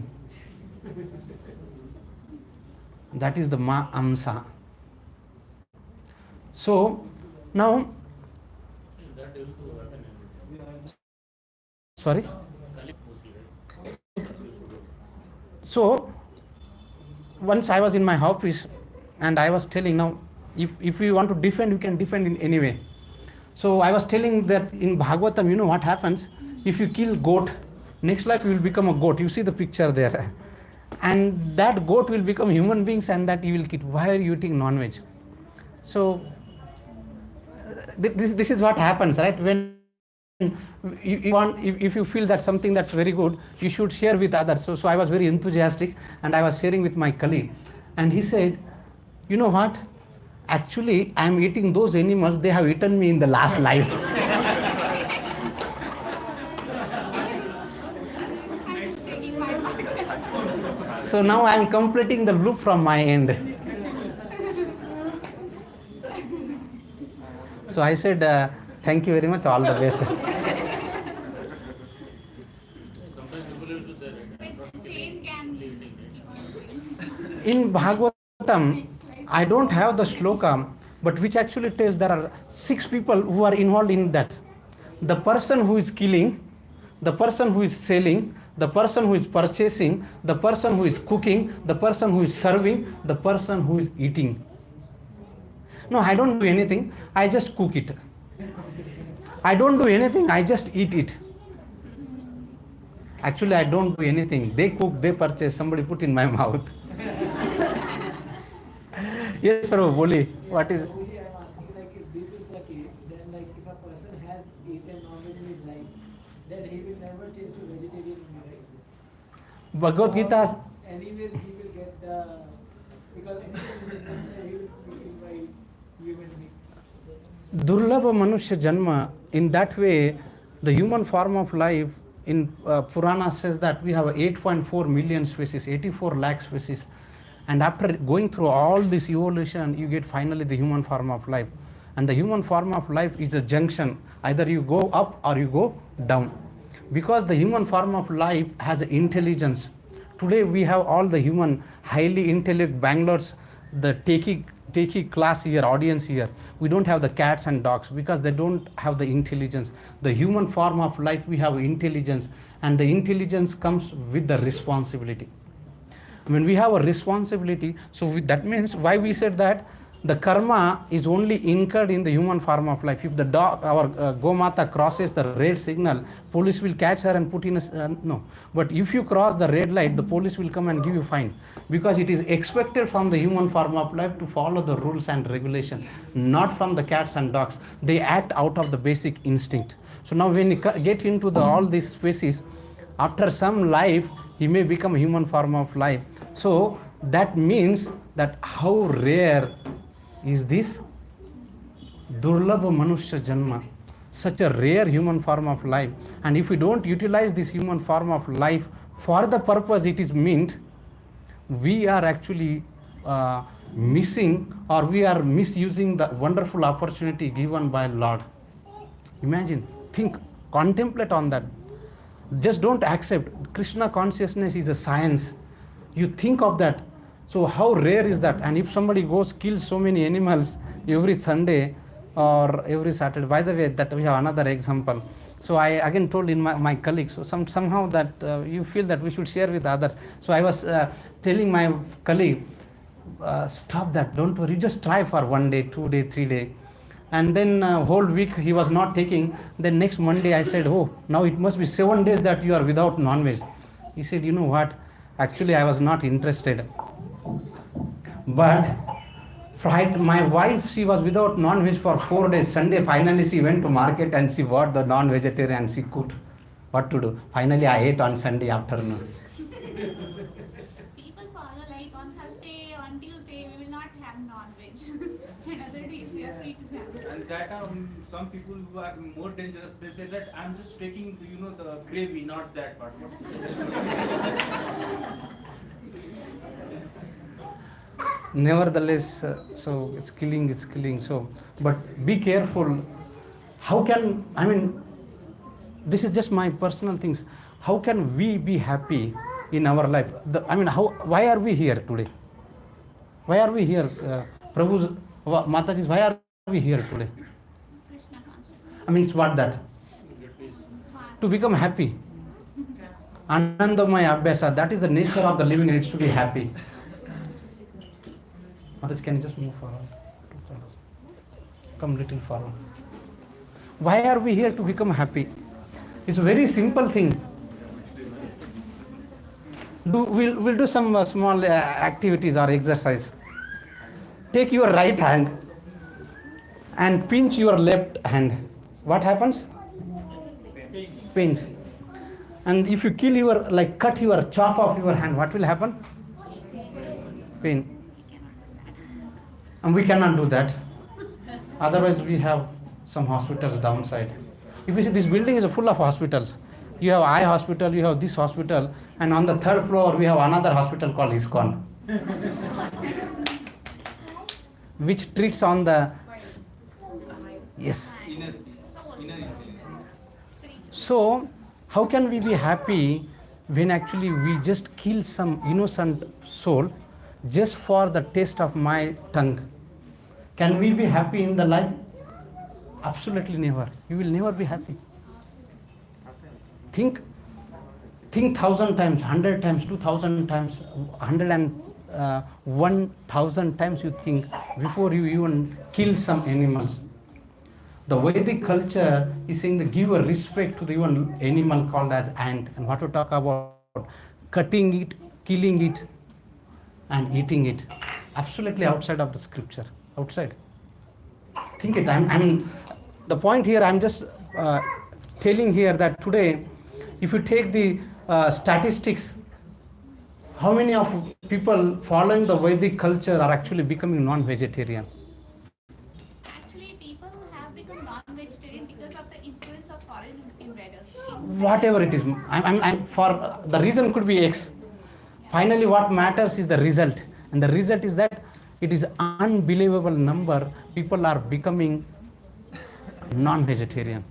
That is the ma amsa. So now, sorry. So once I was in my office and I was telling, now if you want to defend, you can defend in any way. So I was telling that in Bhagavatam, you know what happens? If you kill goat, next life you will become a goat. You see the picture there. And that goat will become human beings and that you will eat. Why are you eating non-veg? So this is what happens, right? When you want, if you feel that something that's very good, you should share with others. So I was very enthusiastic and I was sharing with my colleague. And he said, you know what? Actually, I am eating those animals, they have eaten me in the last life. So now I am completing the loop from my end. So I said, Thank you very much. All the best. Chain can In Bhagavatam, I don't have the shloka, but which actually tells there are 6 people who are involved in that. The person who is killing, the person who is selling, the person who is purchasing, the person who is cooking, the person who is serving, the person who is eating. No, I don't do anything, I just cook it. I don't do anything, I just eat it. Actually, I don't do anything. They cook, they purchase, somebody put in my mouth. Yes, sir, Boli, what is... Only I'm asking, like, if this is the case, then, like, if a person has eaten non-veg in his life, then he will never change to vegetarian only, right? Bhagavad Gita... Anyways, he will get the... Because anything he will be eaten by human being. Durlabha Manushya Janma, in that way, the human form of life in Purana says that we have 8.4 million species, 84 lakh species. And after going through all this evolution, you get finally the human form of life. And the human form of life is a junction. Either you go up or you go down. Because the human form of life has intelligence. Today we have all the human, highly intelligent Bangalore's, the techie class here, audience here. We don't have the cats and dogs because they don't have the intelligence. The human form of life, we have intelligence. And the intelligence comes with the responsibility. When we have a responsibility, so that means why we said that the karma is only incurred in the human form of life. If the dog, our Gomata crosses the red signal, police will catch her and put in a, no. But if you cross the red light, the police will come and give you fine. Because it is expected from the human form of life to follow the rules and regulation, not from the cats and dogs. They act out of the basic instinct. So now when you get into all these species, after some life, he may become a human form of life. So that means that how rare is this Durlabha Manushya Janma, such a rare human form of life. And if we don't utilize this human form of life for the purpose it is meant, we are actually missing, or we are misusing the wonderful opportunity given by Lord. Imagine, think, contemplate on that. Just don't accept. Krishna consciousness is a science. You think of that. So how rare is that? And if somebody goes kill so many animals every Sunday or every Saturday, by the way, that we have another example. So I again told in my colleagues, so somehow that you feel that we should share with others. So I was telling my colleague, stop that, don't worry, just try for 1 day, 2 day, 3 day. And then whole week he was not taking. Then next Monday I said, oh, now it must be 7 days that you are without non-veg. He said, you know what, actually I was not interested. But Friday, my wife, she was without non-veg for 4 days. Sunday, finally she went to market and she bought the non-vegetarian and she cooked. What to do? Finally I ate on Sunday afternoon. people follow like on Thursday, on Tuesday we will not have non-veg. And other days we are free to have it. And that are some people who are more dangerous. They say that I'm just taking, the gravy, not that part. Nevertheless, so it's killing. So, but be careful. How can, this is just my personal things. How can we be happy in our life? Why are we here today? Why are we here? Prabhu's, Mataji's, why are we here today? Krishna consciousness. It's what that? To become happy. Anandamaya Abhyasa, that is the nature of the living, it's to be happy. Mataji, can you just move forward? Come little forward. Why are we here to become happy? It's a very simple thing. We'll do some small activities or exercise. Take your right hand and pinch your left hand. What happens? Pains. And if you kill cut your chop off your hand, what will happen? Pain. And we cannot do that. Otherwise we have some hospitals downside. If you see, this building is full of hospitals. You have eye hospital, you have this hospital, and on the 3rd floor we have another hospital called ISKCON, which treats on the, yes. Inner peace. So inner intelligence. So, how can we be happy when actually we just kill some innocent soul just for the taste of my tongue? Can we be happy in the life? Absolutely never. You will never be happy. Think 1,000 times, 100 times, 2,000 times, 1,000 times you think before you even kill some animals. The Vedic culture is saying that give a respect to the even animal called as ant. And what to talk about? Cutting it, killing it, and eating it. Absolutely outside of the scripture. Outside. Think it. The point here, I'm just telling here that today, if you take the statistics, how many of people following the Vedic culture are actually becoming non-vegetarian? Actually, people have become non-vegetarian because of the influence of foreign invaders. Whatever it is, I'm for the reason could be X. Finally, what matters is the result, and the result is that it is unbelievable number people are becoming non-vegetarian.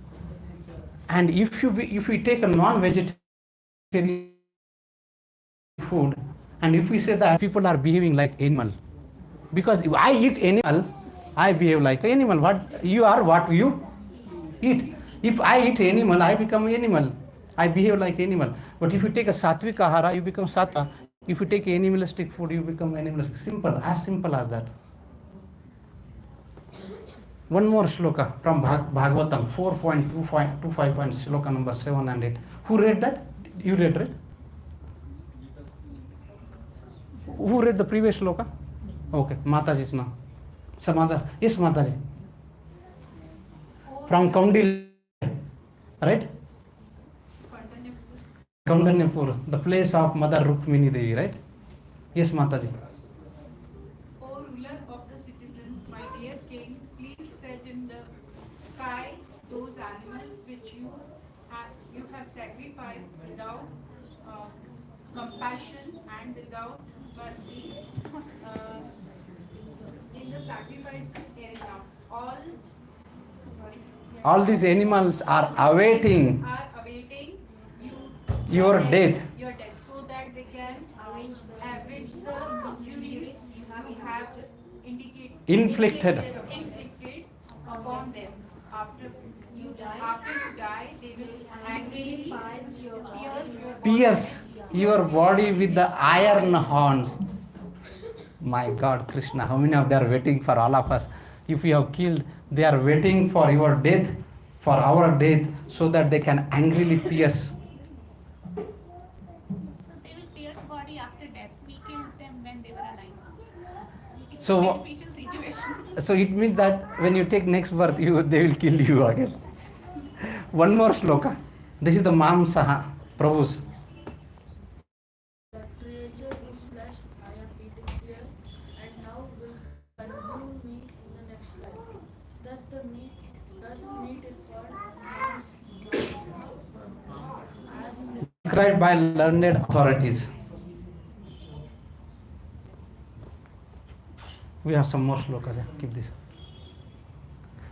And if we take a non-vegetarian food, and if we say that people are behaving like animal, because if I eat animal, I behave like animal. What you are, what you eat. If I eat animal, I become animal. I behave like animal. But if you take a sattvic ahara, you become sattva. If you take animalistic food, you become animalistic. Simple as that. One more shloka from Bhagavatam 4.25 points, shloka number 7 and 8. Who read that? You read, right? Who read the previous shloka? Okay, Mataji's now. Samada, yes, Mataji. From Kaundil, right? Kaundanyapur, the place of Mother Rukmini Devi, right? Yes, Mataji. O ruler of the citizens, my dear king, please set in the sky those animals which you have sacrificed without compassion and without mercy in the sacrifice area. All these animals are awaiting your death. So that they can avenge the injuries you have Inflicted. upon them. After you die, they will angrily Pierce your body with the iron horns. My God, Krishna, how many of them are waiting for all of us? If we have killed, they are waiting for your death, for our death, so that they can angrily pierce. So they will pierce body after death. We killed them when they were alive. It's So- a beneficial situation. So it means that when you take next birth, they will kill you again. One more shloka. This is the Mamsaha, Prabhu's. The creature whose flesh I am eating here and now will consume me in the next life. Thus meat is called as Described by learned authorities. We have some more shlokas. Keep this.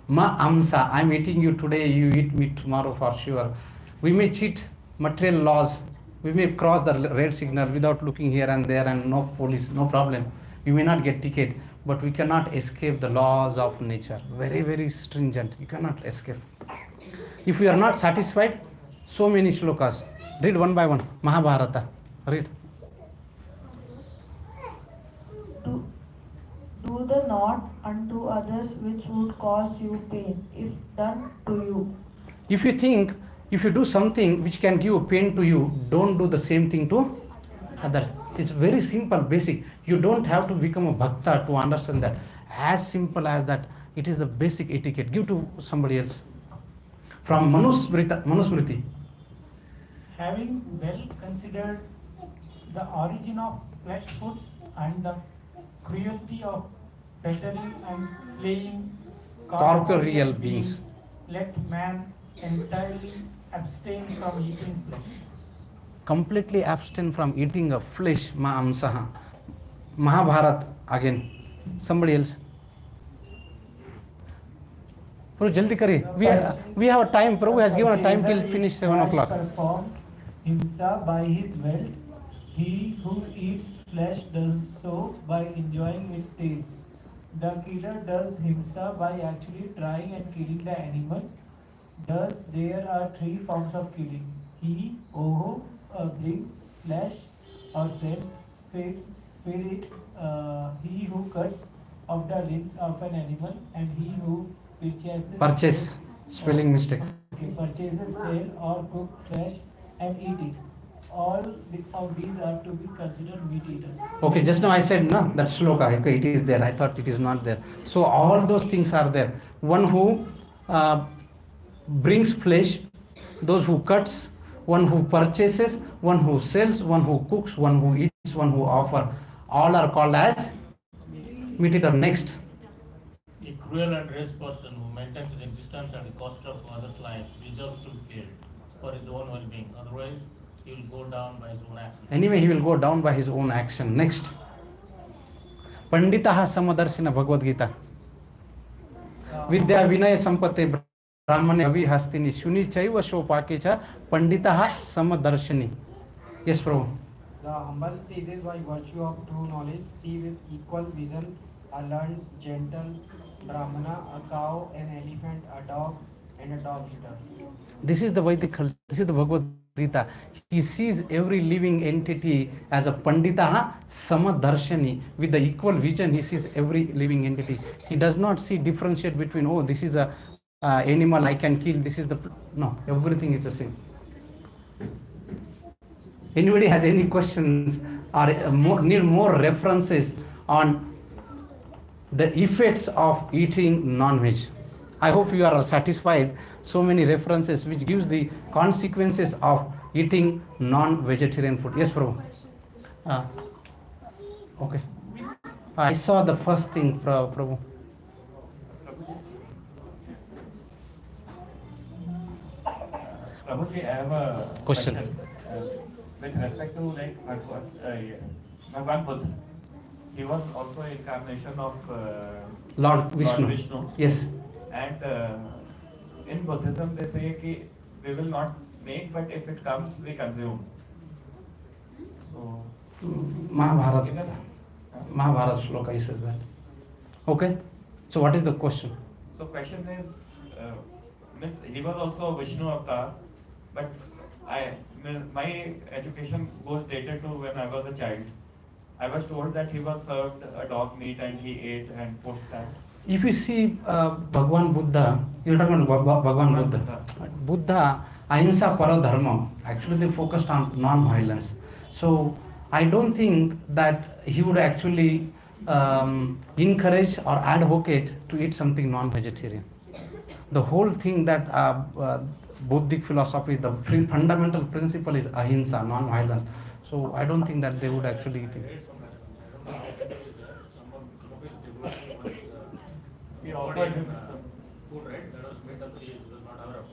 Ma amsa, I'm eating you today, you eat me tomorrow for sure. We may cheat material laws. We may cross the red signal without looking here and there and no police, no problem. We may not get ticket, but we cannot escape the laws of nature. Very, very stringent. You cannot escape. If we are not satisfied, so many shlokas. Read one by one. Mahabharata. Read. do the not unto others which would cause you pain, if done to you. If you do something which can give pain to you, don't do the same thing to others. It's very simple, basic. You don't have to become a bhakta to understand that. As simple as that, it is the basic etiquette. Give to somebody else. From Manusmriti. Having well considered the origin of flesh foods and the cruelty of battering and slaying Corporeal beings. let man entirely abstain from eating flesh. Completely abstain from eating of flesh, ma'amsaha. Mahabharata again. Somebody else. Prabhu, jaldi kariye. We have a time. Prabhu has given a time till finish 7 o'clock. Performs himsa by his wealth. He who eats flesh does so by enjoying its taste. The killer does himsa by actually trying and killing the animal. Thus, there are three forms of killing. He, brings flesh or sells, feed it. He who cuts off the limbs of an animal, and he who Purchase. Spelling mistake. purchases, sell or cook flesh and eat it. All of these are to be considered meat eaters. Okay, just now I said no, that sloka. Okay, it is there. I thought it is not there. So all those things are there. One who brings flesh, those who cuts, one who purchases, one who sells, one who cooks, one who eats, one who offer. All are called as meat eater. Next. A cruel and rash person who maintains his existence at the cost of others' lives deserves to be killed for his own well-being. Otherwise, he will go down by his own action. Anyway, he will go down by his own action. Next. Panditaha Samadarshina Bhagavad Gita. Vidya Vinaya Sampate Brahmane Avi Hastini Shuni Chaiva Shopakecha Panditaha Samadarshini. Yes, Prabhu. The humble seizes by virtue of true knowledge, see with equal vision a learned, gentle Brahmana, a cow, an elephant, a dog, and a dog eater. This is the Vedic culture. This is the Bhagavad Gita. He sees every living entity as a Panditaha Samadarshani. With the equal vision, he sees every living entity. He does not see differentiate between, oh, this is a animal I can kill, this is the... No, everything is the same. Anybody has any questions or need more references on the effects of eating non-veg? I hope you are satisfied. So many references which gives the consequences of eating non-vegetarian food. Yes, Prabhu. Okay. I saw the first thing, Prabhu. Prabhuji, I have a Question. With respect to like Bhagwan Buddha, he was also incarnation of Lord Vishnu. Lord Vishnu. Yes. And in Buddhism, they say ki we will not make, but if it comes, we consume. So Mahabharata shloka says that. Okay. So what is the question? So question is, means he was also a Vishnu avatar, but my education was dated to when I was a child. I was told that he was served a dog meat and he ate and post that. If you see Bhagwan Buddha, you're talking about Bhagwan Buddha. Buddha, Ahimsa Paradharma, actually they focused on non-violence. So I don't think that he would actually encourage or advocate to eat something non-vegetarian. The whole thing that Buddhic philosophy, the fundamental principle is ahimsa, non-violence. So I don't think that they would actually eat it. He offered him some food, right? That was made up, he was not aware of.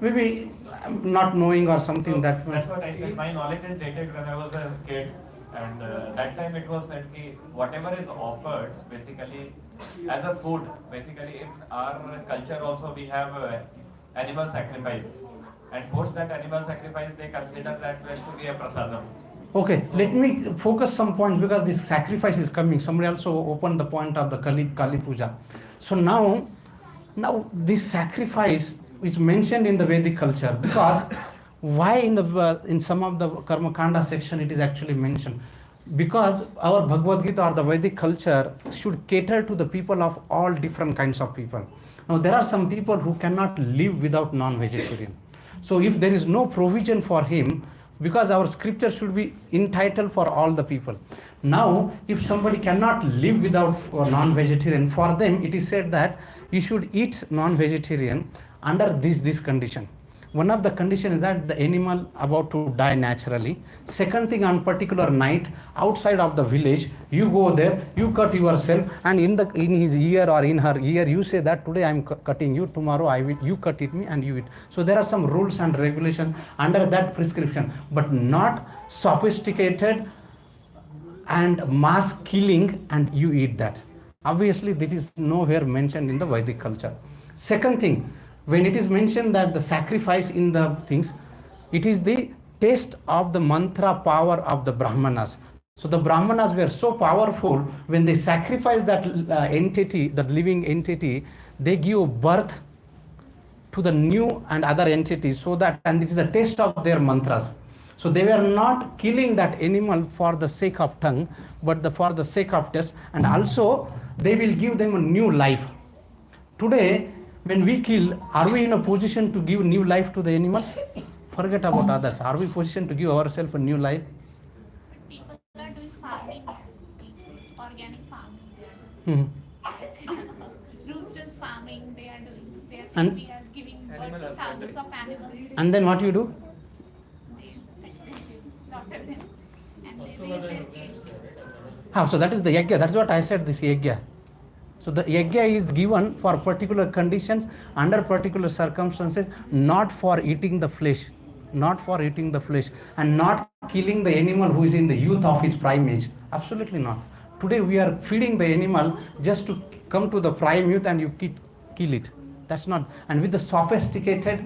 Maybe not knowing or something So that. that's what I said. My knowledge is dated when I was a kid, and that time it was said ki whatever is offered, basically as a food. Basically, in our culture also we have animal sacrifice, and post that animal sacrifice they consider that flesh to be a prasadam. Okay, let me focus some points because this sacrifice is coming. Somebody also opened the point of the Kali Puja. So now this sacrifice is mentioned in the Vedic culture because why in some of the Karma Kanda section it is actually mentioned? Because our Bhagavad Gita or the Vedic culture should cater to the people of all different kinds of people. Now there are some people who cannot live without non-vegetarian. So if there is no provision for him, because our scripture should be entitled for all the people. Now, if somebody cannot live without non-vegetarian, for them it is said that you should eat non-vegetarian under this condition. One of the conditions is that the animal about to die naturally. Second thing, on particular night, outside of the village, you go there, you cut yourself, and in his ear or in her ear, you say that today I am cutting you, tomorrow you cut it me and you eat. So there are some rules and regulations under that prescription, but not sophisticated and mass killing and you eat that. Obviously, this is nowhere mentioned in the Vedic culture. Second thing, when it is mentioned that the sacrifice in the things, it is the taste of the mantra power of the Brahmanas. So the Brahmanas were so powerful, when they sacrifice that entity, that living entity, they give birth to the new and other entities, so that, and it is a taste of their mantras. So they were not killing that animal for the sake of tongue, but for the sake of taste, and also they will give them a new life. Today, when we kill, are we in a position to give new life to the animals? Forget about others. Are we in a position to give ourselves a new life? People are doing farming, organic farming. Roosters farming, they are doing. They are saying we are giving birth to thousands of animals. And then what you do? They slaughter them and they raise their kids. So that is the yajna. That's what I said, this yajna. So the yajna is given for particular conditions, under particular circumstances, not for eating the flesh. Not for eating the flesh, and not killing the animal who is in the youth of his prime age. Absolutely not. Today we are feeding the animal just to come to the prime youth and you kill it. That's not. And with the sophisticated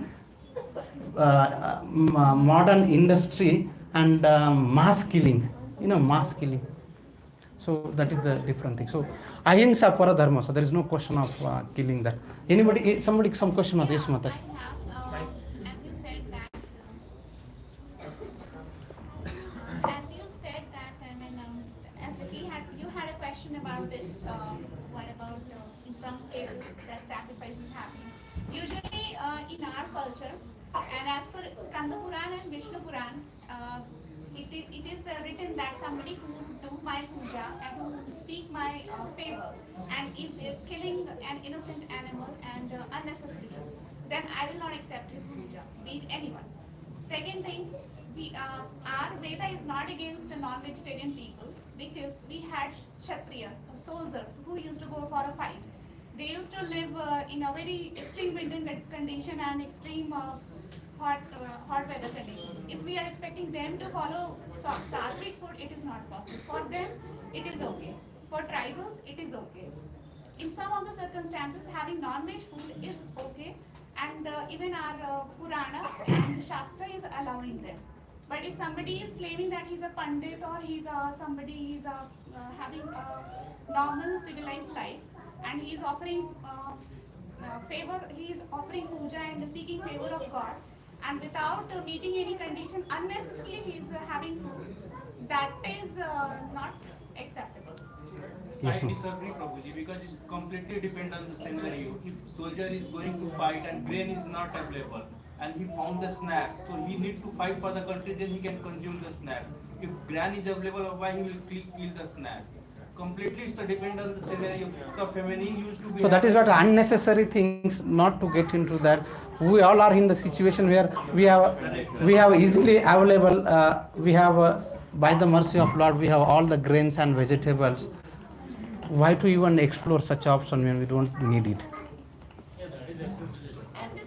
modern industry and mass killing, mass killing. So that is the different thing. So ahimsa paradharma. So there is no question of killing that. Anybody, somebody, some question of this, Mataji? About this, what about in some cases that sacrifice is happening? Usually in our culture, and as per Skanda Puran and Vishnu Puran, it is written that somebody who do my puja and who seek my favor and is killing an innocent animal and unnecessarily, then I will not accept his puja, be it anyone. Second thing, our Veda is not against non-vegetarian people, because we had Kshatriyas, soldiers, who used to go for a fight. They used to live in a very extreme winter condition and extreme hot weather conditions. If we are expecting them to follow sattvic food, it is not possible. For them, it is okay. For tribals, it is okay. In some of the circumstances, having non-veg food is okay, and even our Purana and Shastra is allowing them. But if somebody is claiming that he's a Pandit or he's having a normal civilized life, and he's offering favor, he's offering puja and seeking favor of God, and without meeting any condition, unnecessarily he's having food, that is not acceptable. Yes, I disagree, Prabhuji, because it's completely depend on the scenario. If soldier is going to fight and grain is not available, and he found the snacks, so he need to fight for the country, then he can consume the snacks. If grain is available, why he will kill the snacks? Completely it's depend on the scenario. So feminine used to be. So that is what unnecessary things, not to get into that. We all are in the situation where we have easily available, by the mercy of Lord, we have all the grains and vegetables. Why to even explore such option when we don't need it?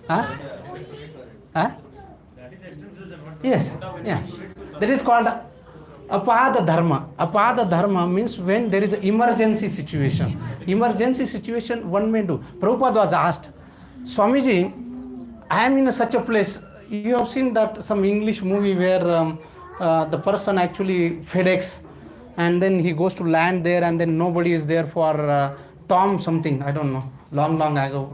Huh? Huh? Yes, yeah. That is called apada dharma. Apada dharma means when there is an emergency situation. Emergency situation one may do. Prabhupada was asked, Swamiji, I am in such a place. You have seen that some English movie where the person actually FedEx, and then he goes to land there, and then nobody is there for Tom something, I don't know. Long ago,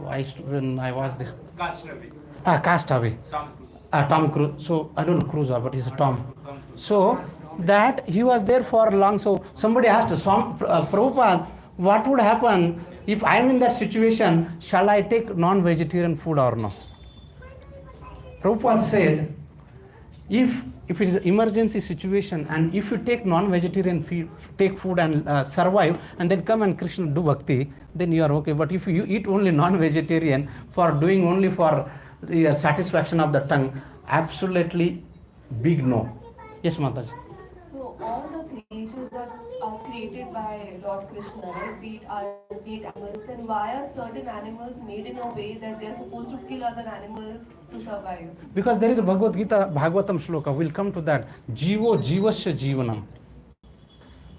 when I was this. Castaway. Castaway. Tom Cruise. Tom Cruise. So I don't know Cruise, but he's a Tom. So that he was there for long. So somebody asked Prabhupada, what would happen if I am in that situation? Shall I take non-vegetarian food or no? Prabhupada said, if it is an emergency situation, and if you take non-vegetarian take food and survive, and then come and Krishna do bhakti, then you are okay. But if you eat only non-vegetarian for doing only for the satisfaction of the tongue, absolutely big no. Yes, Mataji. So all the creatures that are created by Lord Krishna, right? Be it us, be it animals, then why are certain animals made in a way that they are supposed to kill other animals to survive? Because there is a Bhagavad Gita, Bhagavatam shloka, we'll come to that. Jivo jivasya jivanam.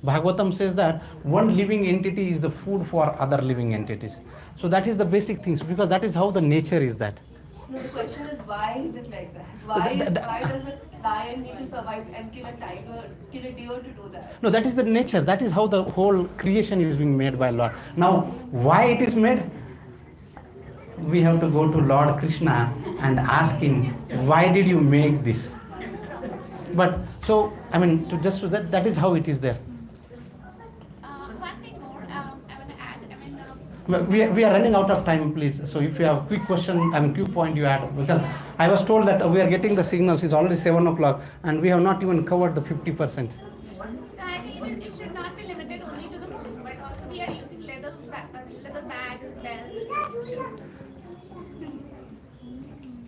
Bhagavatam says that one living entity is the food for other living entities. So that is the basic things, because that is how the nature is that. No, the question is why is it like that? Why does a lion need to survive and kill a tiger, kill a deer to do that? No, that is the nature. That is how the whole creation is being made by Lord. Now, why it is made? We have to go to Lord Krishna and ask him, why did you make this? But so, I mean, that is how it is there. One thing more, I want to add. We are running out of time, please. So if you have quick question, quick point you add, because I was told that we are getting the signals. It's already 7 o'clock, and we have not even covered the 50%. So I think it should not be limited only to the food, but also we are using leather bags, belts, shoes,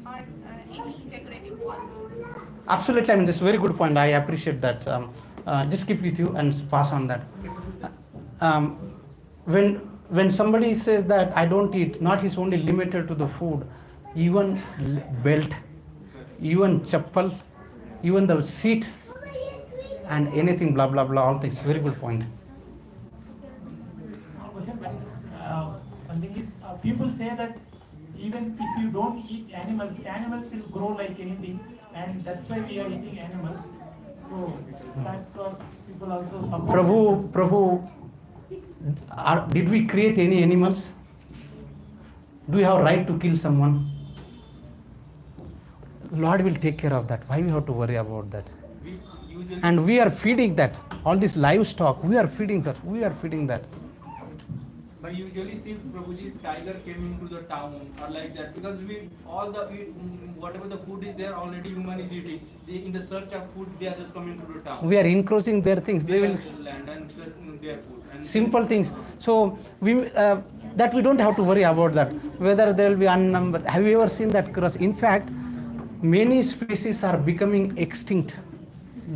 or any decorative wall. Absolutely, I mean, this is a very good point. I appreciate that. Just keep with you and pass on that. When somebody says that I don't eat, not is only limited to the food, even belt, even chappal, even the seat, and anything, blah, blah, blah, all things. Very good point. One thing is, people say that even if you don't eat animals, animals will grow like anything, and that's why we are eating animals. So that's what people also support. Prabhu, did we create any animals? Do you have right to kill someone? Lord will take care of that. Why we have to worry about that? And we are feeding that. All this livestock, we are feeding that. But usually see Prabhuji, tiger came into the town or like that, because whatever the food is there, already human is eating. In the search of food, they are just coming to the town. We are encroaching their things. They will land and their food. And simple things. So that we don't have to worry about that. Whether there will be unnumbered. Have you ever seen that cross? In fact, many species are becoming extinct.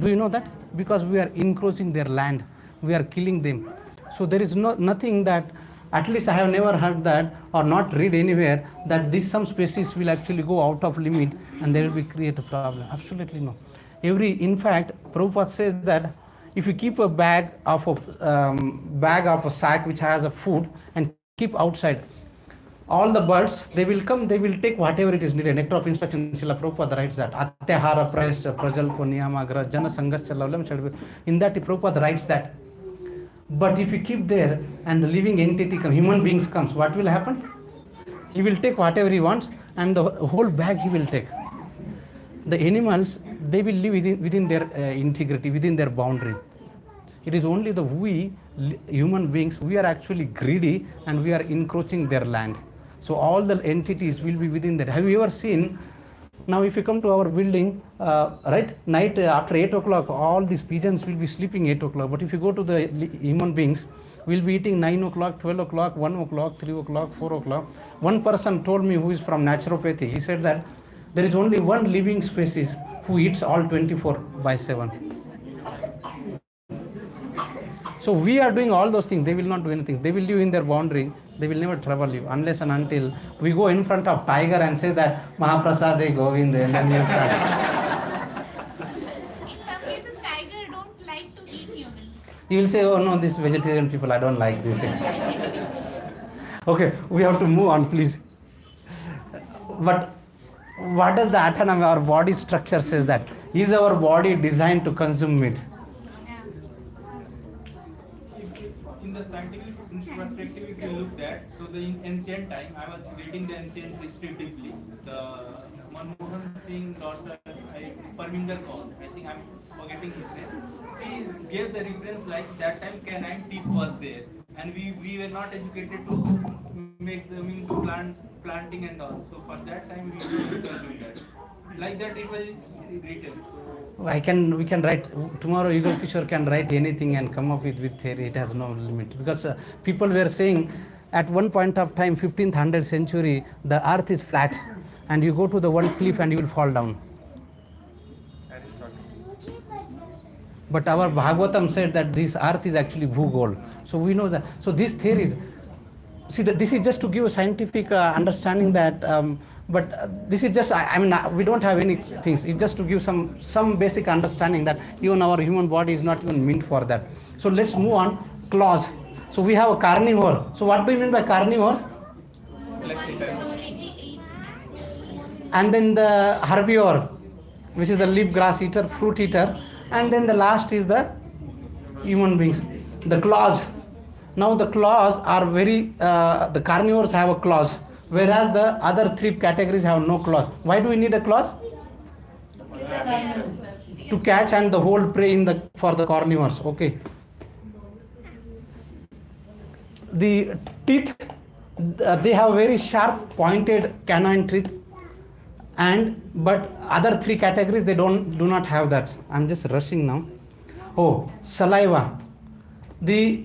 Do you know that? Because we are encroaching their land. We are killing them. So there is nothing that, at least I have never heard that or not read anywhere that some species will actually go out of limit and there will be create a problem. Absolutely no. In fact, Prabhupada says that if you keep a bag of a sack which has a food and keep outside, all the birds, they will come, they will take whatever it is needed. Nectar of instruction, Srila Prabhupada writes that. Atyahara prayasya prajalpo niyamagra jana sangasya lavlam shadvi. In that, Prabhupada writes that. But if you keep there and the living entity human beings comes, what will happen? He will take whatever he wants and the whole bag he will take. The animals, they will live within their integrity, within their boundary. It is only we human beings, we are actually greedy and we are encroaching their land. So all the entities will be within that. Have you ever seen, now if you come to our building, night after 8 o'clock, all these pigeons will be sleeping 8 o'clock. But if you go to the human beings, we'll be eating 9 o'clock, 12 o'clock, 1 o'clock, 3 o'clock, 4 o'clock. One person told me who is from naturopathy, he said that there is only one living species who eats all 24/7. So we are doing all those things. They will not do anything. They will live in their boundary. They will never trouble you unless and until we go in front of tiger and say that Mahaprasade Govinda, and then you'll start. In some cases, tiger don't like to eat humans. You will say, oh no, these vegetarian people, I don't like this thing. Okay, we have to move on, please. But what does the autonomy, our body structure says that? Is our body designed to consume meat? In the scientific perspective, if you look at, so in ancient time, I was reading the ancient history deeply. The Manmohan Singh daughter, Parminder Kaur, I think I'm forgetting his name. She gave the reference like that time canine teeth was there, and we were not educated to make the means of planting and all. So for that time we were doing that. Like that it was written. So We can write tomorrow. Yugal Kishore can write anything and come up with theory. It has no limit, because people were saying at one point of time, 15th century, the earth is flat, and you go to the one cliff and you will fall down. But our Bhagavatam said that this earth is actually Bhugol. So we know that. So these theories, see, this is just to give a scientific understanding that But this is just, I mean, we don't have any things. It's just to give some basic understanding that even our human body is not even meant for that. So let's move on. Claws. So we have a carnivore. So what do you mean by carnivore? And then the herbivore, which is the leaf grass eater, fruit eater, and then the last is the human beings. The claws. Now the claws are the carnivores have a claws, whereas the other three categories have no claws. Why do we need a claws? To catch and the hold prey for the carnivores. Okay. The teeth, they have very sharp pointed canine teeth, but other three categories they do not have that. I'm just rushing now. Oh, saliva. The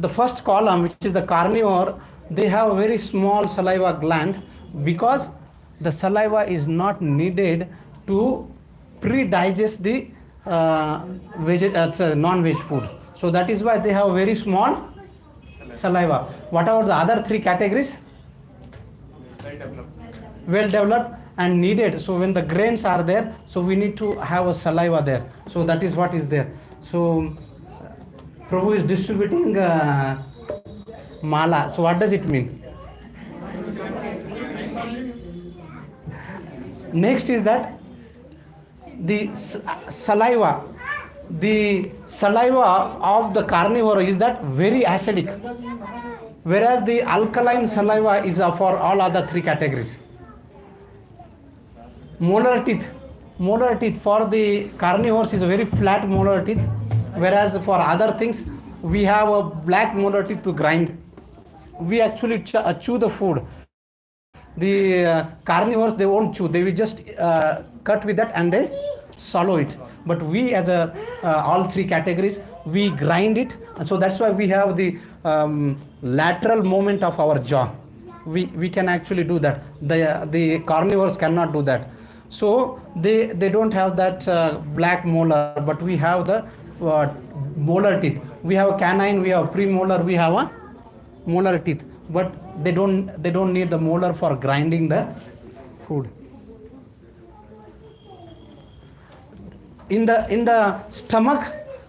first column, which is the carnivore, they have a very small saliva gland because the saliva is not needed to pre-digest the non-veg food. So that is why they have very small saliva. What about the other three categories? Well developed and needed. So when the grains are there, so we need to have a saliva there. So that is what is there. So Prabhu is distributing mala. So what does it mean? Next is that the saliva. The saliva of the carnivore is that very acidic, whereas the alkaline saliva is for all other three categories. Molar teeth for the carnivores is a very flat molar teeth, whereas for other things we have a black molar teeth to grind. We actually chew the food. The carnivores, they won't chew, they will just cut with that and they swallow it. But we as all three categories, we grind it, and so that's why we have the lateral movement of our jaw. We can actually do that. The carnivores cannot do that. So they don't have that black molar, but we have the molar teeth. We have a canine, we have premolar, we have a molar teeth, but they don't need the molar for grinding the food. In the stomach,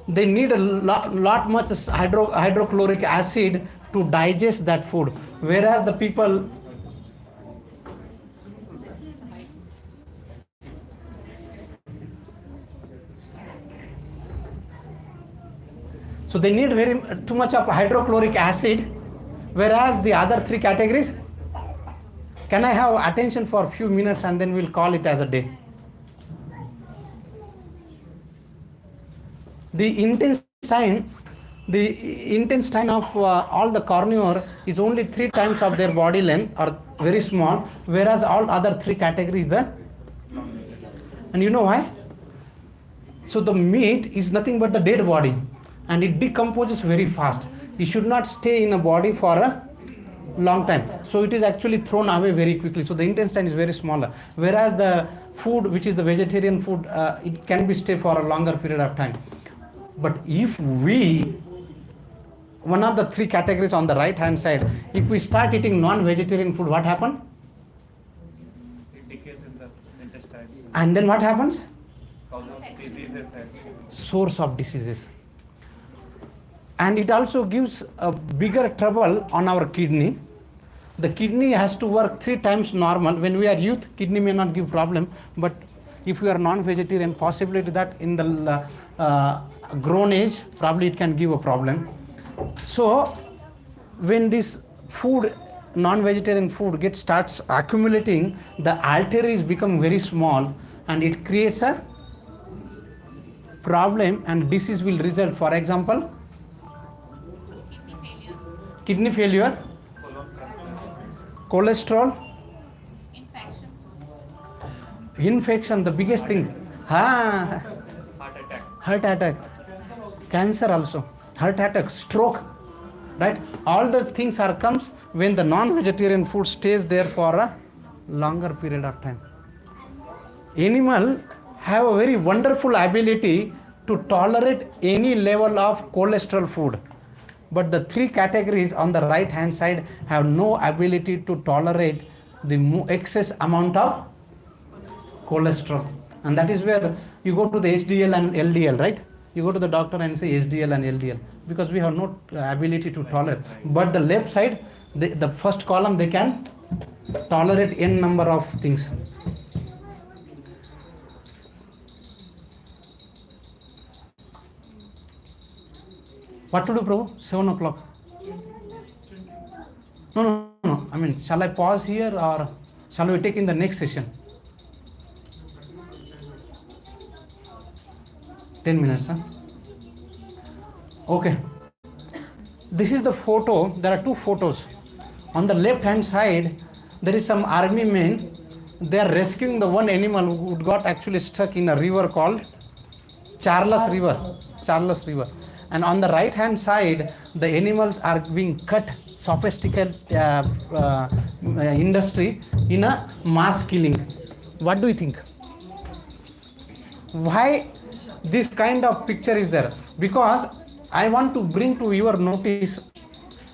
they need a lot much hydrochloric acid to digest that food, whereas the people so they need too much of hydrochloric acid, whereas the other three categories. Can I have attention for a few minutes and then we'll call it as a day? The intestine of all the carnivore is only 3 times of their body length, or very small, whereas all other three categories and you know why? So the meat is nothing but the dead body, and it decomposes very fast. It should not stay in a body for a long time, so it is actually thrown away very quickly. So the intestine is very smaller, whereas the food, which is the vegetarian food, it can be stay for a longer period of time. But if one of the three categories on the right hand side, if we start eating non-vegetarian food, what happens? It decays in the intestine. And then what happens? Cause of diseases and Source of diseases. And it also gives a bigger trouble on our kidney. The kidney has to work 3 times normal. When we are youth, kidney may not give problem, but if we are non-vegetarian, possibility that in the grown age, probably it can give a problem. So when this food, non-vegetarian food starts accumulating, the arteries become very small and it creates a problem and disease will result. For example, kidney failure, cholesterol, infection, the biggest thing, heart attack, cancer also, heart attack, stroke, right? All those things comes when the non-vegetarian food stays there for a longer period of time. Animal have a very wonderful ability to tolerate any level of cholesterol food, but the three categories on the right hand side have no ability to tolerate the excess amount of cholesterol. And that is where you go to the HDL and LDL, right? You go to the doctor and say HDL and LDL because we have no ability to tolerate. But the left side, the first column, they can tolerate n number of things. What to do, Prabhu? 7 o'clock. No. I mean, shall I pause here or shall we take in the next session? 10 minutes, huh? Okay. This is the photo. There are two photos. On the left hand side, there is some army men. They are rescuing the one animal who got actually stuck in a river called Charles River. And on the right hand side, the animals are being cut, sophisticated industry in a mass killing. What do you think? Why this kind of picture is there? Because I want to bring to your notice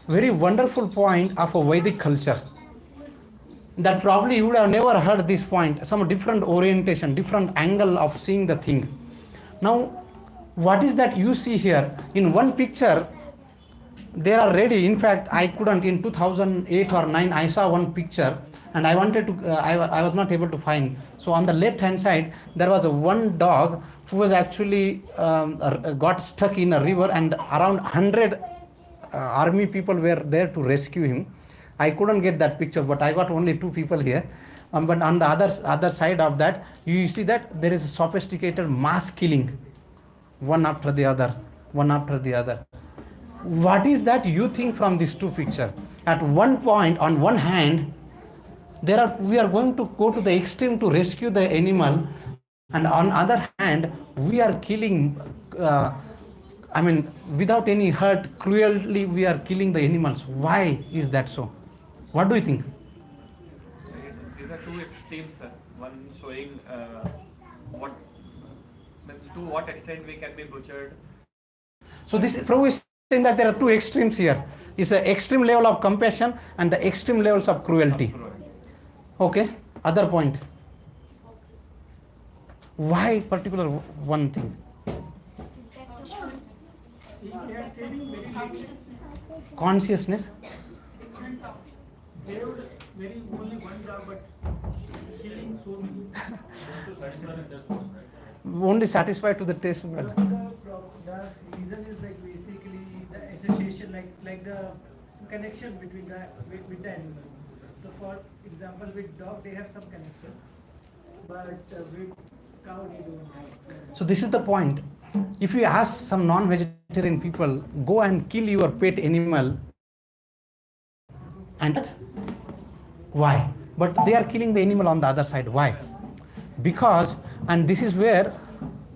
very wonderful point of a Vedic culture. That probably you would have never heard this point, some different orientation, different angle of seeing the thing. Now, what is that you see here? In one picture, they are ready. In fact, I couldn't, in 2008 or 9, I saw one picture and I wanted to, I was not able to find. So on the left hand side, there was one dog who was actually got stuck in a river and around 100 army people were there to rescue him. I couldn't get that picture, but I got only 2 people here. But on the other side of that, you see that there is a sophisticated mass killing. One after the other. What is that you think from these 2 pictures? At one point, on one hand, we are going to go to the extreme to rescue the animal, and on other hand, we are killing, without any hurt, cruelly we are killing the animals. Why is that so? What do you think? These are 2 extremes, sir. One showing to what extent we can be butchered. So this Prabhu is saying that there are 2 extremes here. It's an extreme level of compassion and the extreme levels of cruelty. Okay, other point. Why particular one thing? They are saving very little. Consciousness. Saved very only one dog, but killing so many. Only satisfied to the taste of blood. The reason is like basically the association, like the connection between with the animal. So for example, with dog they have some connection, but with cow they don't have. So this is the point. If you ask some non-vegetarian people, go and kill your pet animal, and why? But they are killing the animal on the other side. Why? Because, and this is where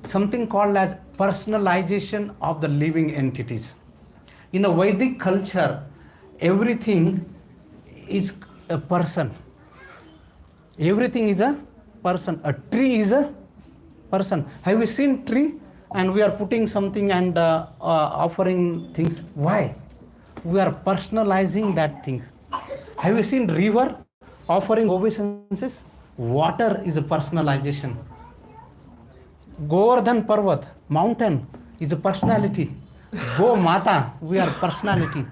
something called as personalization of the living entities. In a Vedic culture, everything is a person. Everything is a person. A tree is a person. Have you seen tree? And we are putting something and offering things. Why? We are personalizing that thing. Have you seen river offering obeisances? Water is a personalization. Govardhan Parvat, mountain, is a personality. Go Mata, we are personality.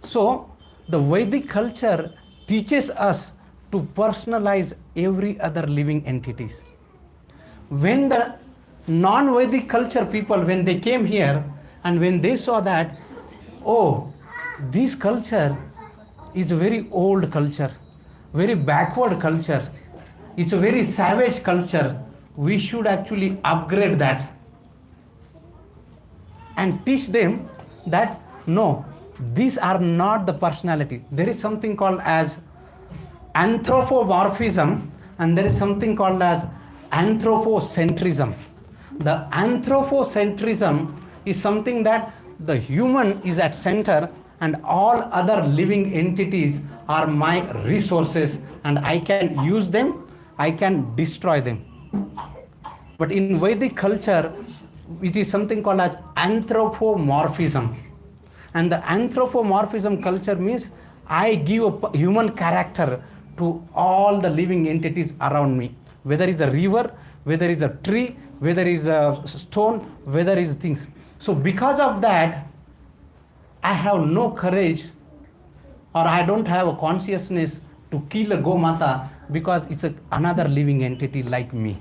So the Vedic culture teaches us to personalize every other living entities. When the non-Vedic culture people, when they came here and when they saw that, oh, this culture is a very old culture, very backward culture, it's a very savage culture, we should actually upgrade that and teach them that no, these are not the personality. There is something called as anthropomorphism and there is something called as anthropocentrism. The anthropocentrism is something that the human is at center and all other living entities are my resources and I can use them, I can destroy them. But in Vedic culture, it is something called as anthropomorphism. And the anthropomorphism culture means I give a human character to all the living entities around me, whether it's a river, whether it's a tree, whether it's a stone, whether it's things. So because of that, I have no courage, or I don't have a consciousness to kill a Gomata because it's another living entity like me.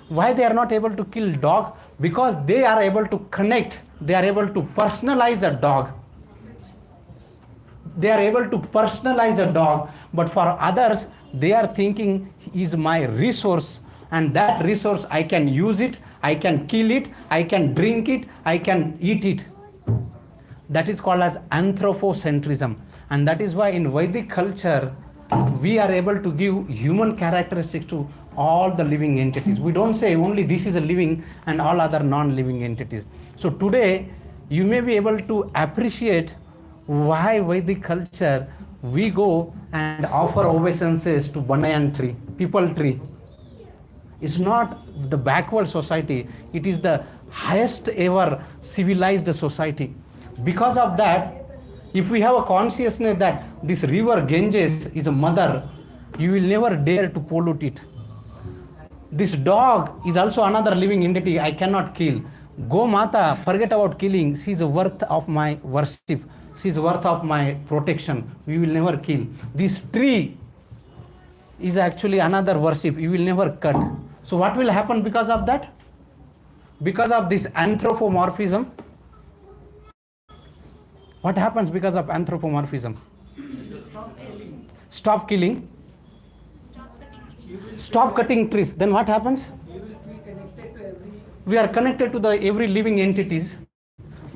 Why they are not able to kill dog? Because they are able to connect, they are able to personalize a dog. They are able to personalize a dog, but for others, they are thinking is my resource, and that resource I can use it, I can kill it, I can drink it, I can eat it. That is called as anthropocentrism. And that is why in Vedic culture, we are able to give human characteristics to all the living entities. We don't say only this is a living and all other non-living entities. So today, you may be able to appreciate why Vedic culture, we go and offer obeisances to banyan tree, people tree. It's not the backward society, it is the highest ever civilized society. Because of that, if we have a consciousness that this river Ganges is a mother, you will never dare to pollute it. This dog is also another living entity I cannot kill. Go Mata, forget about killing, she is worth of my worship, she is worth of my protection, we will never kill. This tree is actually another worship, you will never cut. So what will happen because of that? Because of this anthropomorphism, what happens because of anthropomorphism? Stop killing. Stop cutting trees. Then what happens? We are connected to the every living entities.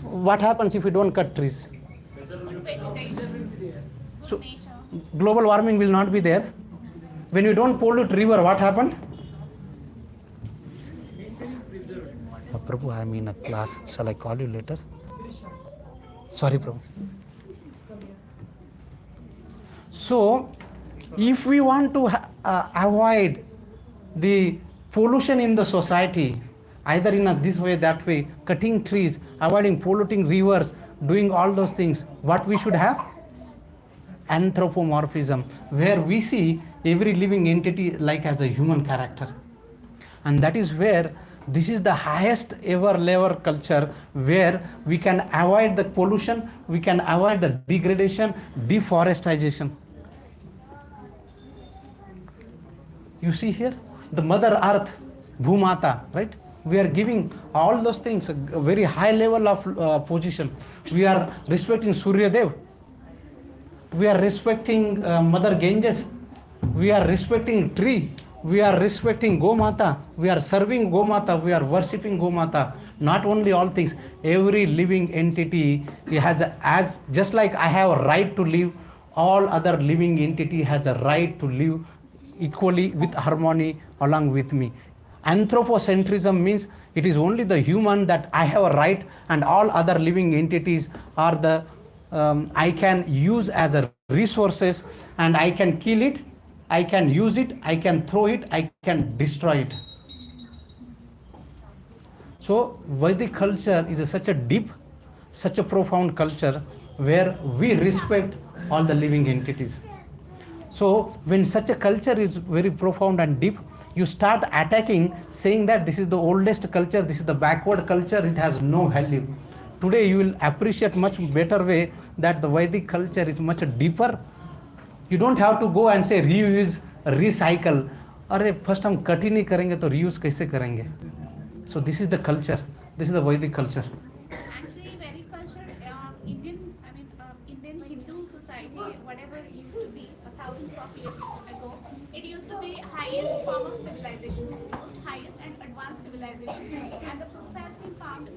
What happens if we don't cut trees? So global warming will not be there. When you don't pollute river, what happened? Prabhu, I am in a class. Shall I call you later? Sorry, Prabhu. So, if we want to avoid the pollution in the society, either in this way, that way, cutting trees, avoiding polluting rivers, doing all those things, what we should have? Anthropomorphism, where we see every living entity like as a human character. And that is where this is the highest ever level culture, where we can avoid the pollution, we can avoid the degradation, deforestation. You see here, the Mother Earth, Bhumata, right? We are giving all those things a very high level of position. We are respecting Surya Dev. We are respecting Mother Ganges. We are respecting tree. We are respecting Gomata, we are serving Gomata, we are worshipping Gomata. Not only all things, every living entity has just like I have a right to live, all other living entity has a right to live equally with harmony along with me. Anthropocentrism means it is only the human that I have a right, and all other living entities are the I can use as a resources, and I can kill it, I can use it, I can throw it, I can destroy it. So Vedic culture is such a deep, such a profound culture where we respect all the living entities. So when such a culture is very profound and deep, you start attacking, saying that this is the oldest culture, this is the backward culture, it has no value. Today you will appreciate much better way that the Vedic culture is much deeper. You don't have to go and say reuse, recycle. अरे first हम cut ही नहीं करेंगे तो reuse कैसे करेंगे? So this is the culture. This is the Vedic culture. Actually, Vedic culture, Indian Hindu society, whatever it used to be 1,000 of years ago, it used to be highest form of civilization, most highest and advanced civilization, and the proof has been found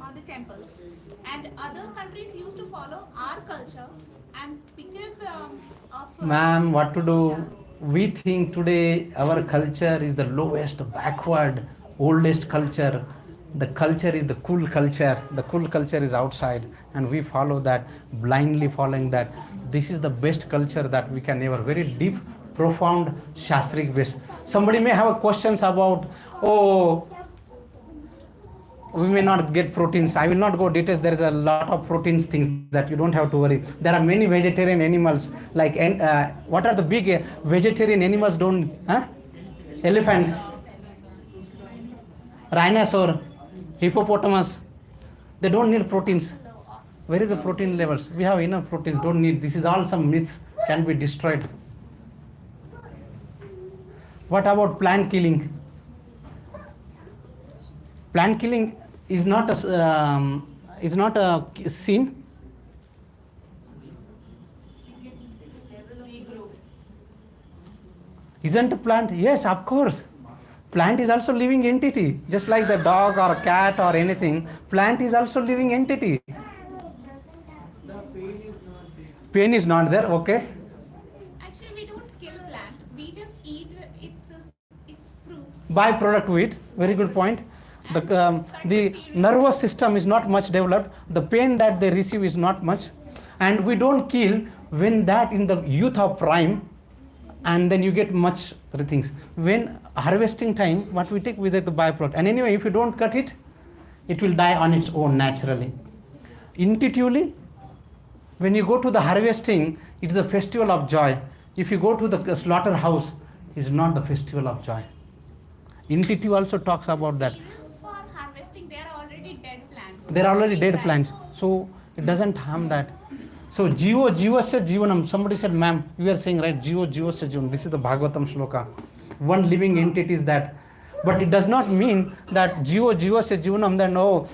on the temples. And other countries used to follow our culture, and because Ma'am, what to do? We think today our culture is the lowest, backward, oldest culture. The culture is the cool culture. The cool culture is outside, and we follow that, blindly following that. This is the best culture that we can ever, very deep, profound, Shastric based. Somebody may have questions about, oh, we may not get proteins. I will not go details. There is a lot of proteins things that you don't have to worry. There are many vegetarian animals like what are the big vegetarian animals? Don't elephant, rhinoceros, hippopotamus. They don't need proteins. Where is the protein levels? We have enough proteins. Don't need. This is all some myths. Can be destroyed. What about plant killing? Plant killing is not a sin. Isn't a plant? Yes, of course. Plant is also living entity, just like the dog or cat or anything. Plant is also living entity. Pain is not there. Okay. Actually, we don't kill plant. We just eat its fruits. Byproduct with. Very good point. The nervous system is not much developed. The pain that they receive is not much, and we don't kill when that in the youth of prime, and then you get much other things. When harvesting time, what we take with it the byproduct. And anyway, if you don't cut it, it will die on its own naturally. Intuitively, when you go to the harvesting, it is the festival of joy. If you go to the slaughterhouse, it is not the festival of joy. Intuitive also talks about that. For harvesting, they are already dead plants. They are already dead plants, so it doesn't harm that. So Jivo Jivasya Jivanam. Somebody said, ma'am, you are saying right, Jivo Jivasya Jivanam. This is the Bhagavatam shloka. One living entity is that. But it does not mean that Jivo Jivasya Jivanam. Then, oh,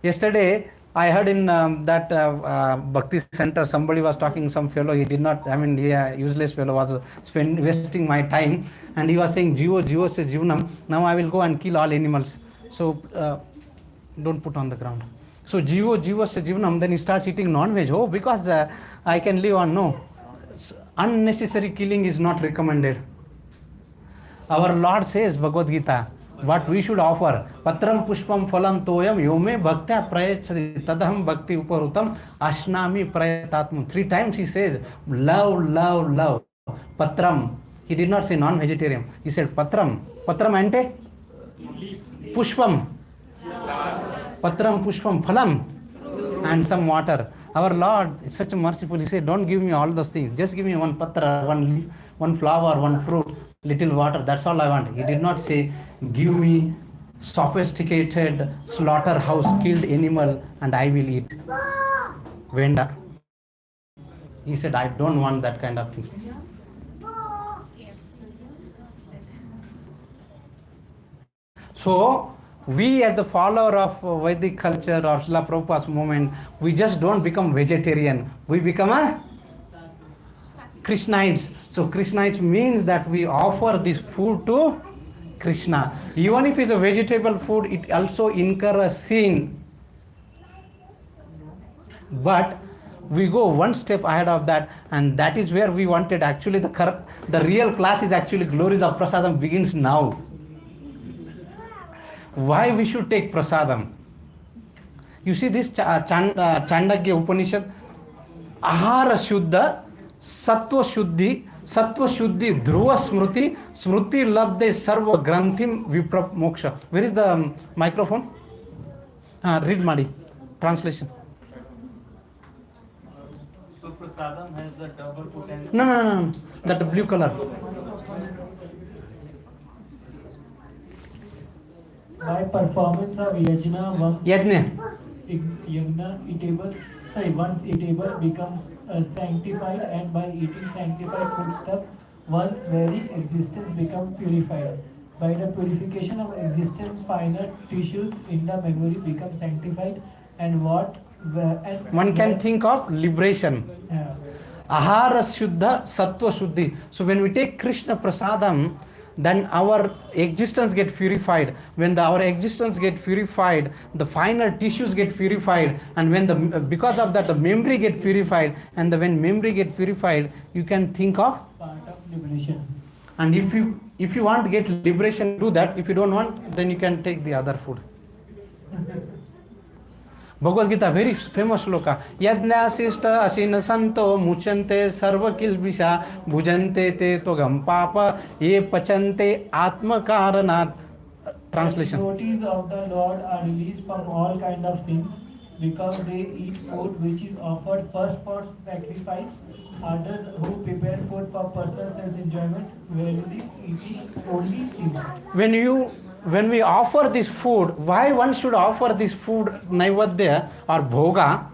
yesterday I heard in that Bhakti center, somebody was talking, some fellow, he did not, useless fellow was wasting my time. And he was saying, Jivo Jivasya Jivanam. Now I will go and kill all animals. So don't put on the ground. So Jivo Jivasya Jivanam, then he starts eating non-veg. Oh, because I can live on. No. Unnecessary killing is not recommended. Our Lord says, Bhagavad Gita, what we should offer. Patram pushpam phalam toyam yome bhaktya prayachati tadaham bhakti uparutam ashnami prayatatmam. 3 times he says, love, love, love. Patram. He did not say non-vegetarian. He said patram. Patram ante? Pushpam. Patram pushpam phalam. And some water. Our Lord is such a merciful. He said, don't give me all those things. Just give me one patra, one flower, one fruit, little water. That's all I want. He did not say, give me sophisticated slaughterhouse killed animal and I will eat. Venda. He said, I don't want that kind of thing. So, we as the follower of Vedic culture or Srila Prabhupada's movement, we just don't become vegetarian. We become a Krishnaites. So Krishnaites means that we offer this food to Krishna. Even if it's a vegetable food, it also incurs a sin. But we go one step ahead of that, and that is where we wanted. Actually, the real class is actually Glories of Prasadam begins now. Why we should take prasadam? You see this Chandagya Upanishad, Ahara Shuddha, Sattva Shuddhi, Dhruva Smriti, Smriti Labde Sarva Granthim Viprap Moksha. Where is the microphone? Read Madi. Translation. So prasadam has the double potential. No. That blue color. By performance of yajna, once eatable becomes sanctified, and by eating sanctified foodstuff, one's very existence becomes purified. By the purification of existence, finer tissues in the memory become sanctified, and one can think of liberation. Ahara Shuddha, Sattva Shuddhi. So when we take Krishna Prasadam, then our existence get purified. When our existence get purified, the finer tissues get purified, and when because of that the memory get purified, and when memory get purified, you can think of part of liberation. And if you want to get liberation, do that. If you don't want, then you can take the other food. Bhagavad Gita, very famous shloka. Yajna sishta asina santo muchante sarva kilbisha bhujante te togam papa ye pachante atma karanat Translation. Devotees of the Lord are released from all kind of sins because they eat food which is offered first for sacrifice. Others who prepare food for personal self-enjoyment, verily eating only sin. When we offer this food, why one should offer this food naivadya or bhoga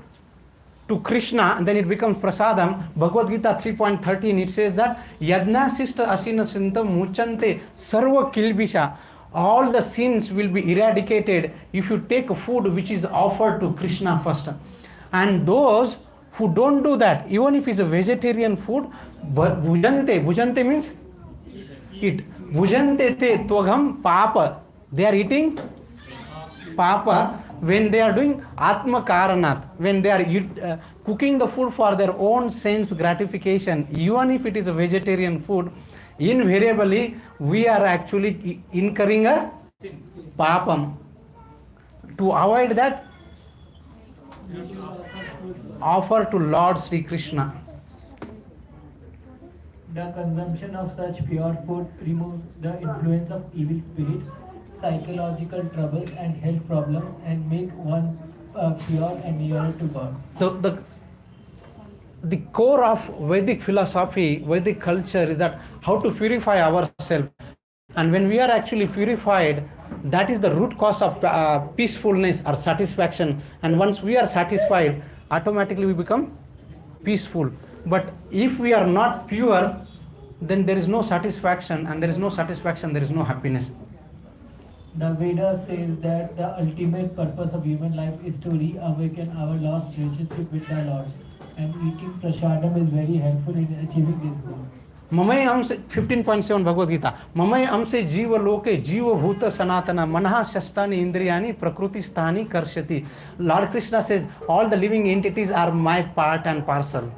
to Krishna, and then it becomes prasadam? Bhagavad Gita 3.13, it says that yadna sista asina sintam muchante sarva kilbisha. All the sins will be eradicated if you take a food which is offered to Krishna first. And those who don't do that, even if it's a vegetarian food, bhujante means eat. Bhujante te tvagam papa. They are eating papa when they are doing atma karanat, when they are cooking the food for their own sense gratification. Even if it is a vegetarian food, invariably we are actually incurring a papam. To avoid that, offer to Lord Sri Krishna. The consumption of such pure food removes the influence of evil spirits, psychological troubles and health problems, and make one pure and nearer to God. The core of Vedic philosophy, Vedic culture is that how to purify ourselves. And when we are actually purified, that is the root cause of peacefulness or satisfaction. And once we are satisfied, automatically we become peaceful. But if we are not pure, then there is no satisfaction, and there is no satisfaction, there is no happiness. The Vedas says that the ultimate purpose of human life is to reawaken our lost relationship with the Lord, and eating prasadam is very helpful in achieving this goal. Mamay amse 15.7 Bhagavad Gita. Mamay amse jiva loke jiva bhuta sanatana manaha shastani indriyani prakruti sthani karshati. Lord Krishna says all the living entities are my part and parcel.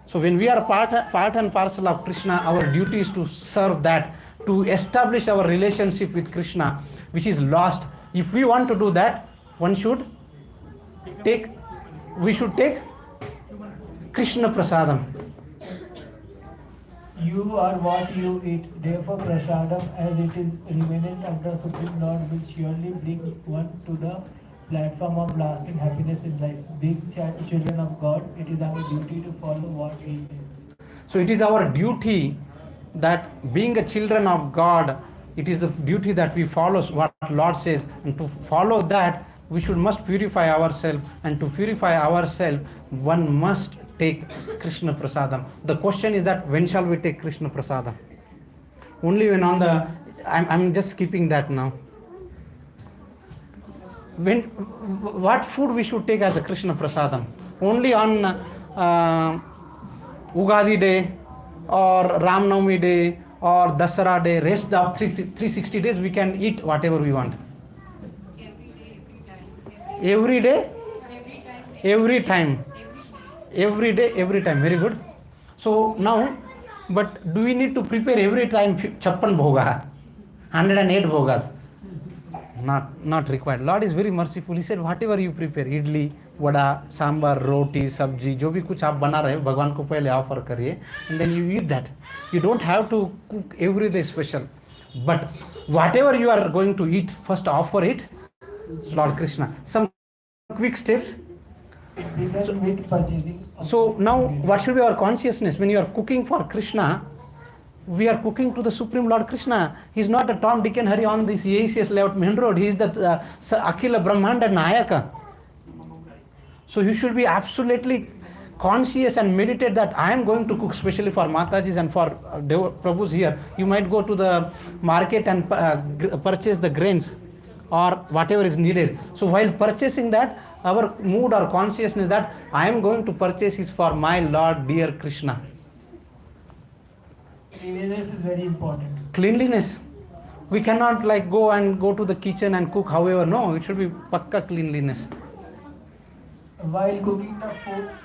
So when we are part and parcel of Krishna, our duty is to serve that, to establish our relationship with Krishna, which is lost. If we want to do that, we should take Krishna prasadam. You are what you eat, therefore prasadam, as it is remnant of the Supreme Lord, will surely bring one to the platform of lasting happiness in life. Being children of God, it is our duty to follow what He says. So it is our duty that being a children of God, it is the duty that we follow what Lord says, and to follow that we must purify ourselves, and to purify ourselves one must take Krishna prasadam. The question is that when shall we take Krishna prasadam? Only when on the, I'm just skipping that now. What food we should take as a Krishna prasadam? Only on Ugadi day or Ram Navami day or Dasara day, rest of 360 days we can eat whatever we want. Every day, every time. Every day, every time. Very good. So now, but do we need to prepare every time 56 bhoga, 108 bhogas? Not required. Lord is very merciful. He said, whatever you prepare, idli, vada, sambar, roti, sabji, जो भी कुछ आप बना रहे हो, भगवान को पहले offer करिए, and then you eat that. You don't have to cook every day special. But whatever you are going to eat, first offer it, Lord Krishna. Some quick steps. So now, what should be our consciousness? When you are cooking for Krishna, we are cooking to the Supreme Lord Krishna. He is not a Tom, Dick and Harry on this ACS layout main road. He is the Akhila Brahmanda Nayaka. So you should be absolutely conscious and meditate that I am going to cook specially for Matajis and for Prabhus here. You might go to the market and purchase the grains or whatever is needed. So while purchasing that, our mood or consciousness that I am going to purchase is for my Lord dear Krishna. Cleanliness is very important. Cleanliness. We cannot like go to the kitchen and cook however. No, it should be pakka cleanliness. While cooking the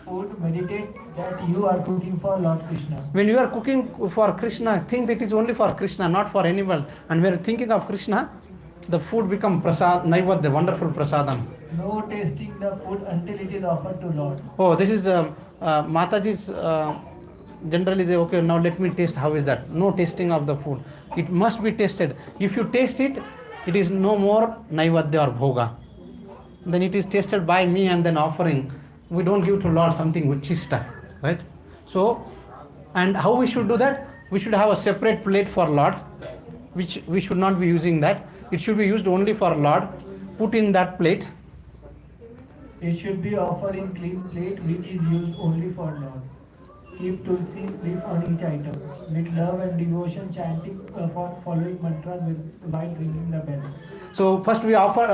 food, meditate that you are cooking for Lord Krishna. When you are cooking for Krishna, think that it is only for Krishna, not for anyone. And when you are thinking of Krishna, the food becomes prasad, naivad, the wonderful prasadam. No tasting the food until it is offered to Lord. Oh, this is Mataji's. Generally, they now let me taste. How is that? No tasting of the food. It must be tasted. If you taste it, it is no more Naivadya or Bhoga. Then it is tasted by me and then offering. We don't give to Lord something uchista, right? So, and how we should do that? We should have a separate plate for Lord, which we should not be using that. It should be used only for Lord. Put in that plate. It should be offered in clean plate which is used only for Lord. Keep tulsi leaf on each item. With love and devotion chanting for following mantras while ringing the bell. So first we offer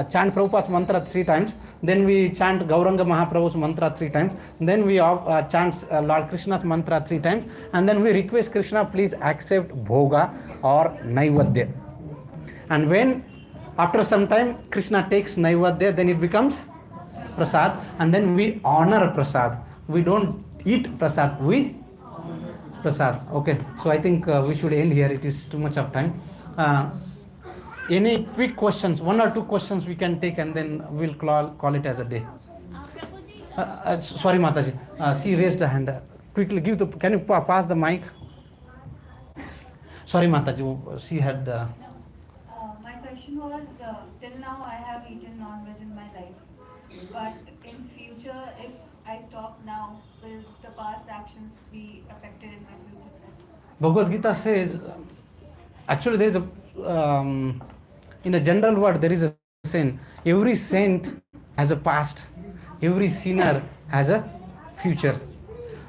chant Prabhupada's mantra 3 times. Then we chant Gauranga Mahaprabhu's mantra 3 times. Then we chant Lord Krishna's mantra 3 times. And then we request Krishna, please accept Bhoga or Naivadya. And when after some time Krishna takes Naivadya, then it becomes Prasad. And then we honor Prasad. We don't eat Prasad, we Prasad. Okay, so I think we should end here. It is too much of time. Any quick questions, 1 or 2 questions we can take, and then we'll call it as a day. Sorry, Mataji. She raised a hand. Quickly, can you pass the mic? Sorry, Mataji. She had. My question was, till now I have eaten non-veg in my life, but in future, if I stop now, will the past actions be affected in my future? Bhagavad Gita says, actually there is a, in a general word, there is a saying, every saint has a past, every sinner has a future.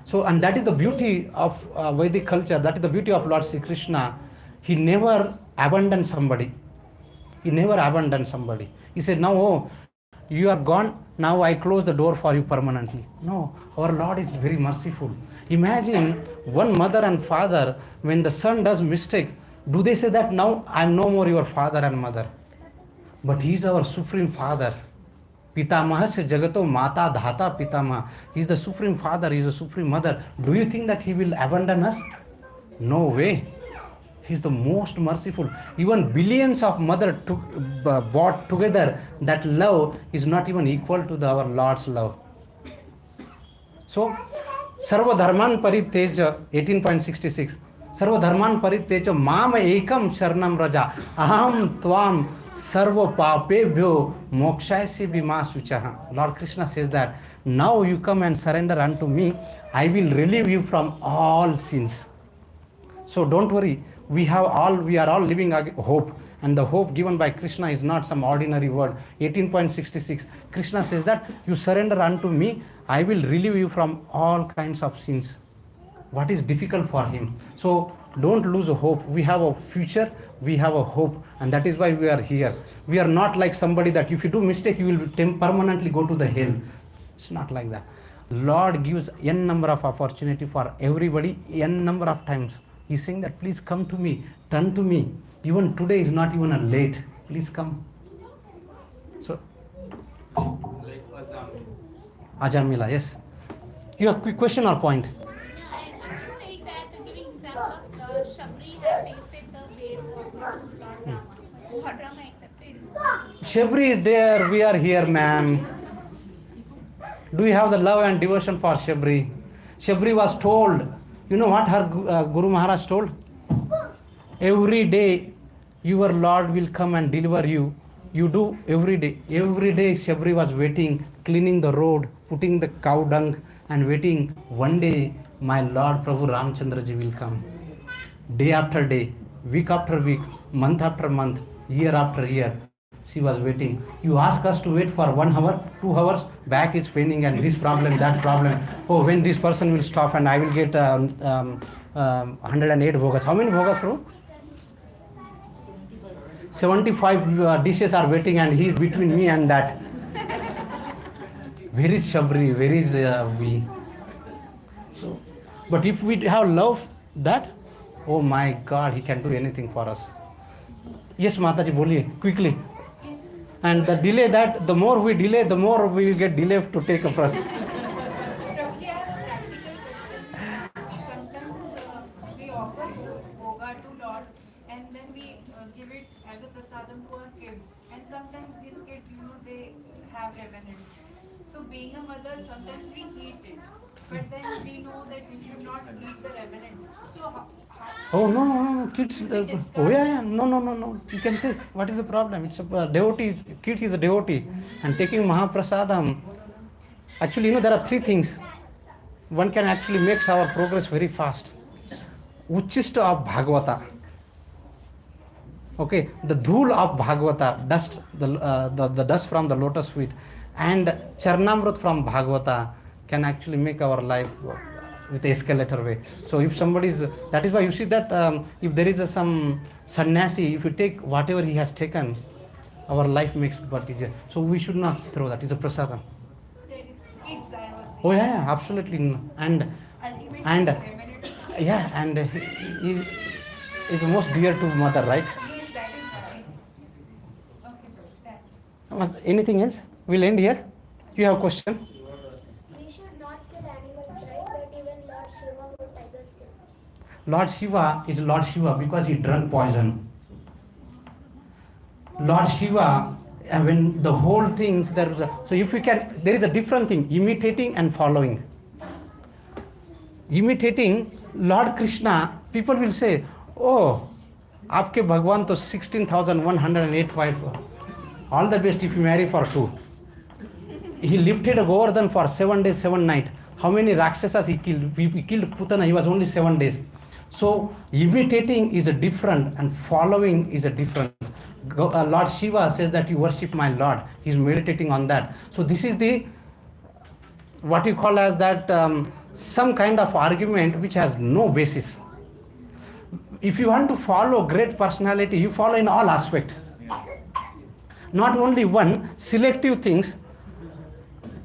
So, and that is the beauty of Vedic culture, that is the beauty of Lord Sri Krishna. He never abandoned somebody. He never abandoned somebody. He said, now, oh, you are gone, now I close the door for you permanently. No, our Lord is very merciful. Imagine one mother and father, when the son does mistake, do they say that now I am no more your father and mother? But he is our supreme father. Pitamaha se jagato mata dhata pitamaha. He is the supreme father, he is the supreme mother. Do you think that he will abandon us? No way. He is the most merciful. Even billions of mother brought together, that love is not even equal to our Lord's love. So, Sarva Dharman Pariteja, 18.66. Sarva Dharman Pariteja, Mam Ekam Sharnam Raja, Aham Tvam Sarva Papebhyo Mokshayasi Bhima Suchaha. Lord Krishna says that, now you come and surrender unto me, I will relieve you from all sins. So don't worry. We are all living hope, and the hope given by Krishna is not some ordinary word. 18.66, Krishna says that you surrender unto me, I will relieve you from all kinds of sins. What is difficult for him? So don't lose hope. We have a future, we have a hope, and that is why we are here. We are not like somebody that if you do mistake, you will permanently go to the hell. It's not like that. Lord gives n number of opportunity for everybody, n number of times. He's saying that please come to me, turn to me. Even today is not even a late. Please come. So, Like Ajamila, yes. You have a quick question or point? I'm just saying that, giving example of Shabri have tasted the way of Lord Rama. Lord Rama accepted. Shabri is there, we are here, ma'am. Do you have the love and devotion for Shabri? Shabri was told, you know what her Guru Maharaj told? Every day your Lord will come and deliver you. You do every day. Every day Shabri was waiting, cleaning the road, putting the cow dung and waiting. One day my Lord Prabhu Ramchandra ji will come. Day after day, week after week, month after month, year after year. She was waiting. You ask us to wait for 1 hour, 2 hours, back is paining and this problem, that problem. Oh, when this person will stop and I will get 108 bhogas. How many bhogas, Prabhu? 75 dishes are waiting and he is between me and that. Where is Shabri? Where is we? So, but if we have love, that, oh my God, he can do anything for us. Yes, Mataji, boliye, quickly. And the delay that, the more we delay, the more we will get delay to take a person. Sometimes we offer bhoga to Lord and then we give it as a prasadam to our kids. And sometimes these kids, they have revenants. So being a mother, sometimes we eat it. But then we know that we should not eat the revenants. So Oh no, kids. Oh yeah, no. You can take. What is the problem? It's a devotee. Kids is a devotee, and taking Mahaprasadam. Actually, there are three things. One can actually makes our progress very fast. Uchista of Bhagavata. Okay, the dhul of Bhagavata, dust, the dust from the lotus feet, and Charnamrut from Bhagavata can actually make our life with escalator way. So if somebody is, that is why you see that if there is some sannyasi, if you take whatever he has taken, our life makes but easier. So we should not throw that. It's a prasadam. Oh yeah, absolutely. And yeah, and he is most dear to mother, right? Anything else? We'll end here. You have a question? We should not kill animals, right? But even Lord Shiva would tigers kill. Lord Shiva is Lord Shiva because he drank poison. Lord Shiva, when the whole things there is so if we can, there is a different thing, imitating and following. Imitating Lord Krishna, people will say, oh, आपके भगवान तो 16,108 wife. All the best if you marry for 2. He lifted a Govardhan for 7 days, 7 nights. How many Rakshasas he killed? He killed Putana, he was only 7 days. So imitating is a different and following is a different. Lord Shiva says that you worship my Lord. He's meditating on that. So this is the, what you call as that some kind of argument which has no basis. If you want to follow great personality, you follow in all aspects. Not only one, selective things,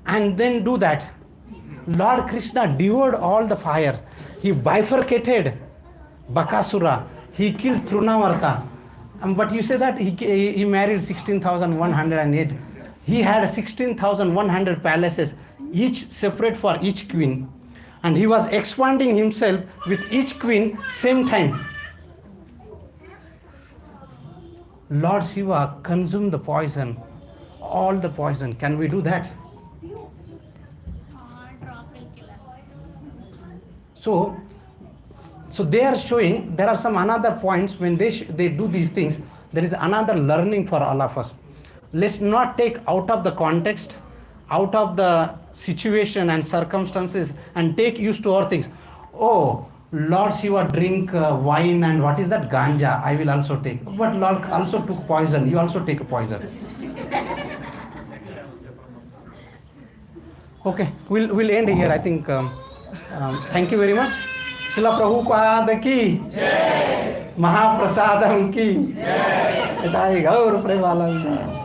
and then do that. Lord Krishna devoured all the fire. He bifurcated Bakasura. He killed Trunavarta. But you say that he married 16,108. He had 16,100 palaces, each separate for each queen. And he was expanding himself with each queen same time. Lord Shiva consumed the poison, all the poison. Can we do that? So they are showing, there are some another points when they do these things, there is another learning for all of us. Let's not take out of the context, out of the situation and circumstances and take used to our things. Oh, Lord Shiva drink wine and what is that? Ganja, I will also take. But Lord also took poison, you also take a poison. Okay, we'll end here, I think. Thank you very much. Srila Prabhupada ki Jai, Mahaprasadam ki Jai, Jai Gaur Premalanda.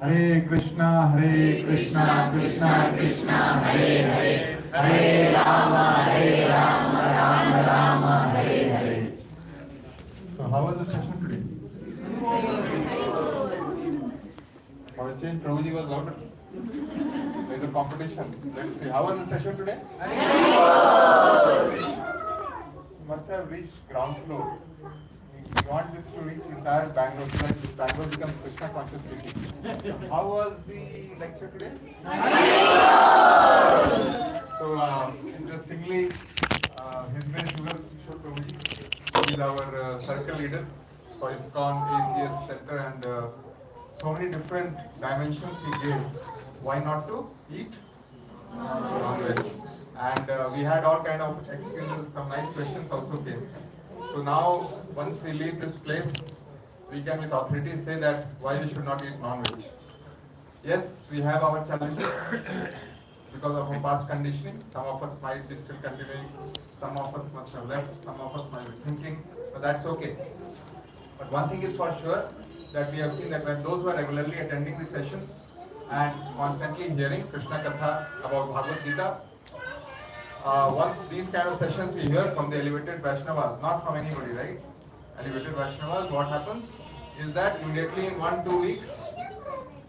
Hare Krishna, Krishna Krishna, Hare Hare, Hare Rama, Rama Rama, Hare Hare. So how was the session today? For a change, Prabhuji was louder. There is a competition. Let's see. How was the session today? You must have reached ground floor. We want this to reach entire Bangalore, so that Bangalore becomes Krishna conscious city. How was the lecture today? So interestingly, HG Yugal Kishore Prabhuji is our circle leader for ISKCON, ACS Center, and so many different dimensions he gave. Why not to eat non-veg? And we had all kind of experiences, some nice questions also came. So now, once we leave this place, we can with authority say that why we should not eat non-veg. Yes, we have our challenges because of our past conditioning. Some of us might be still continuing, some of us must have left, some of us might be thinking, but that's okay. But one thing is for sure, that we have seen that when those who are regularly attending the sessions and constantly hearing Krishna Katha about Bhagavad Gita, once these kind of sessions we hear from the elevated Vaishnavas, not from anybody, right? Elevated Vaishnavas, what happens is that immediately in 1-2 weeks,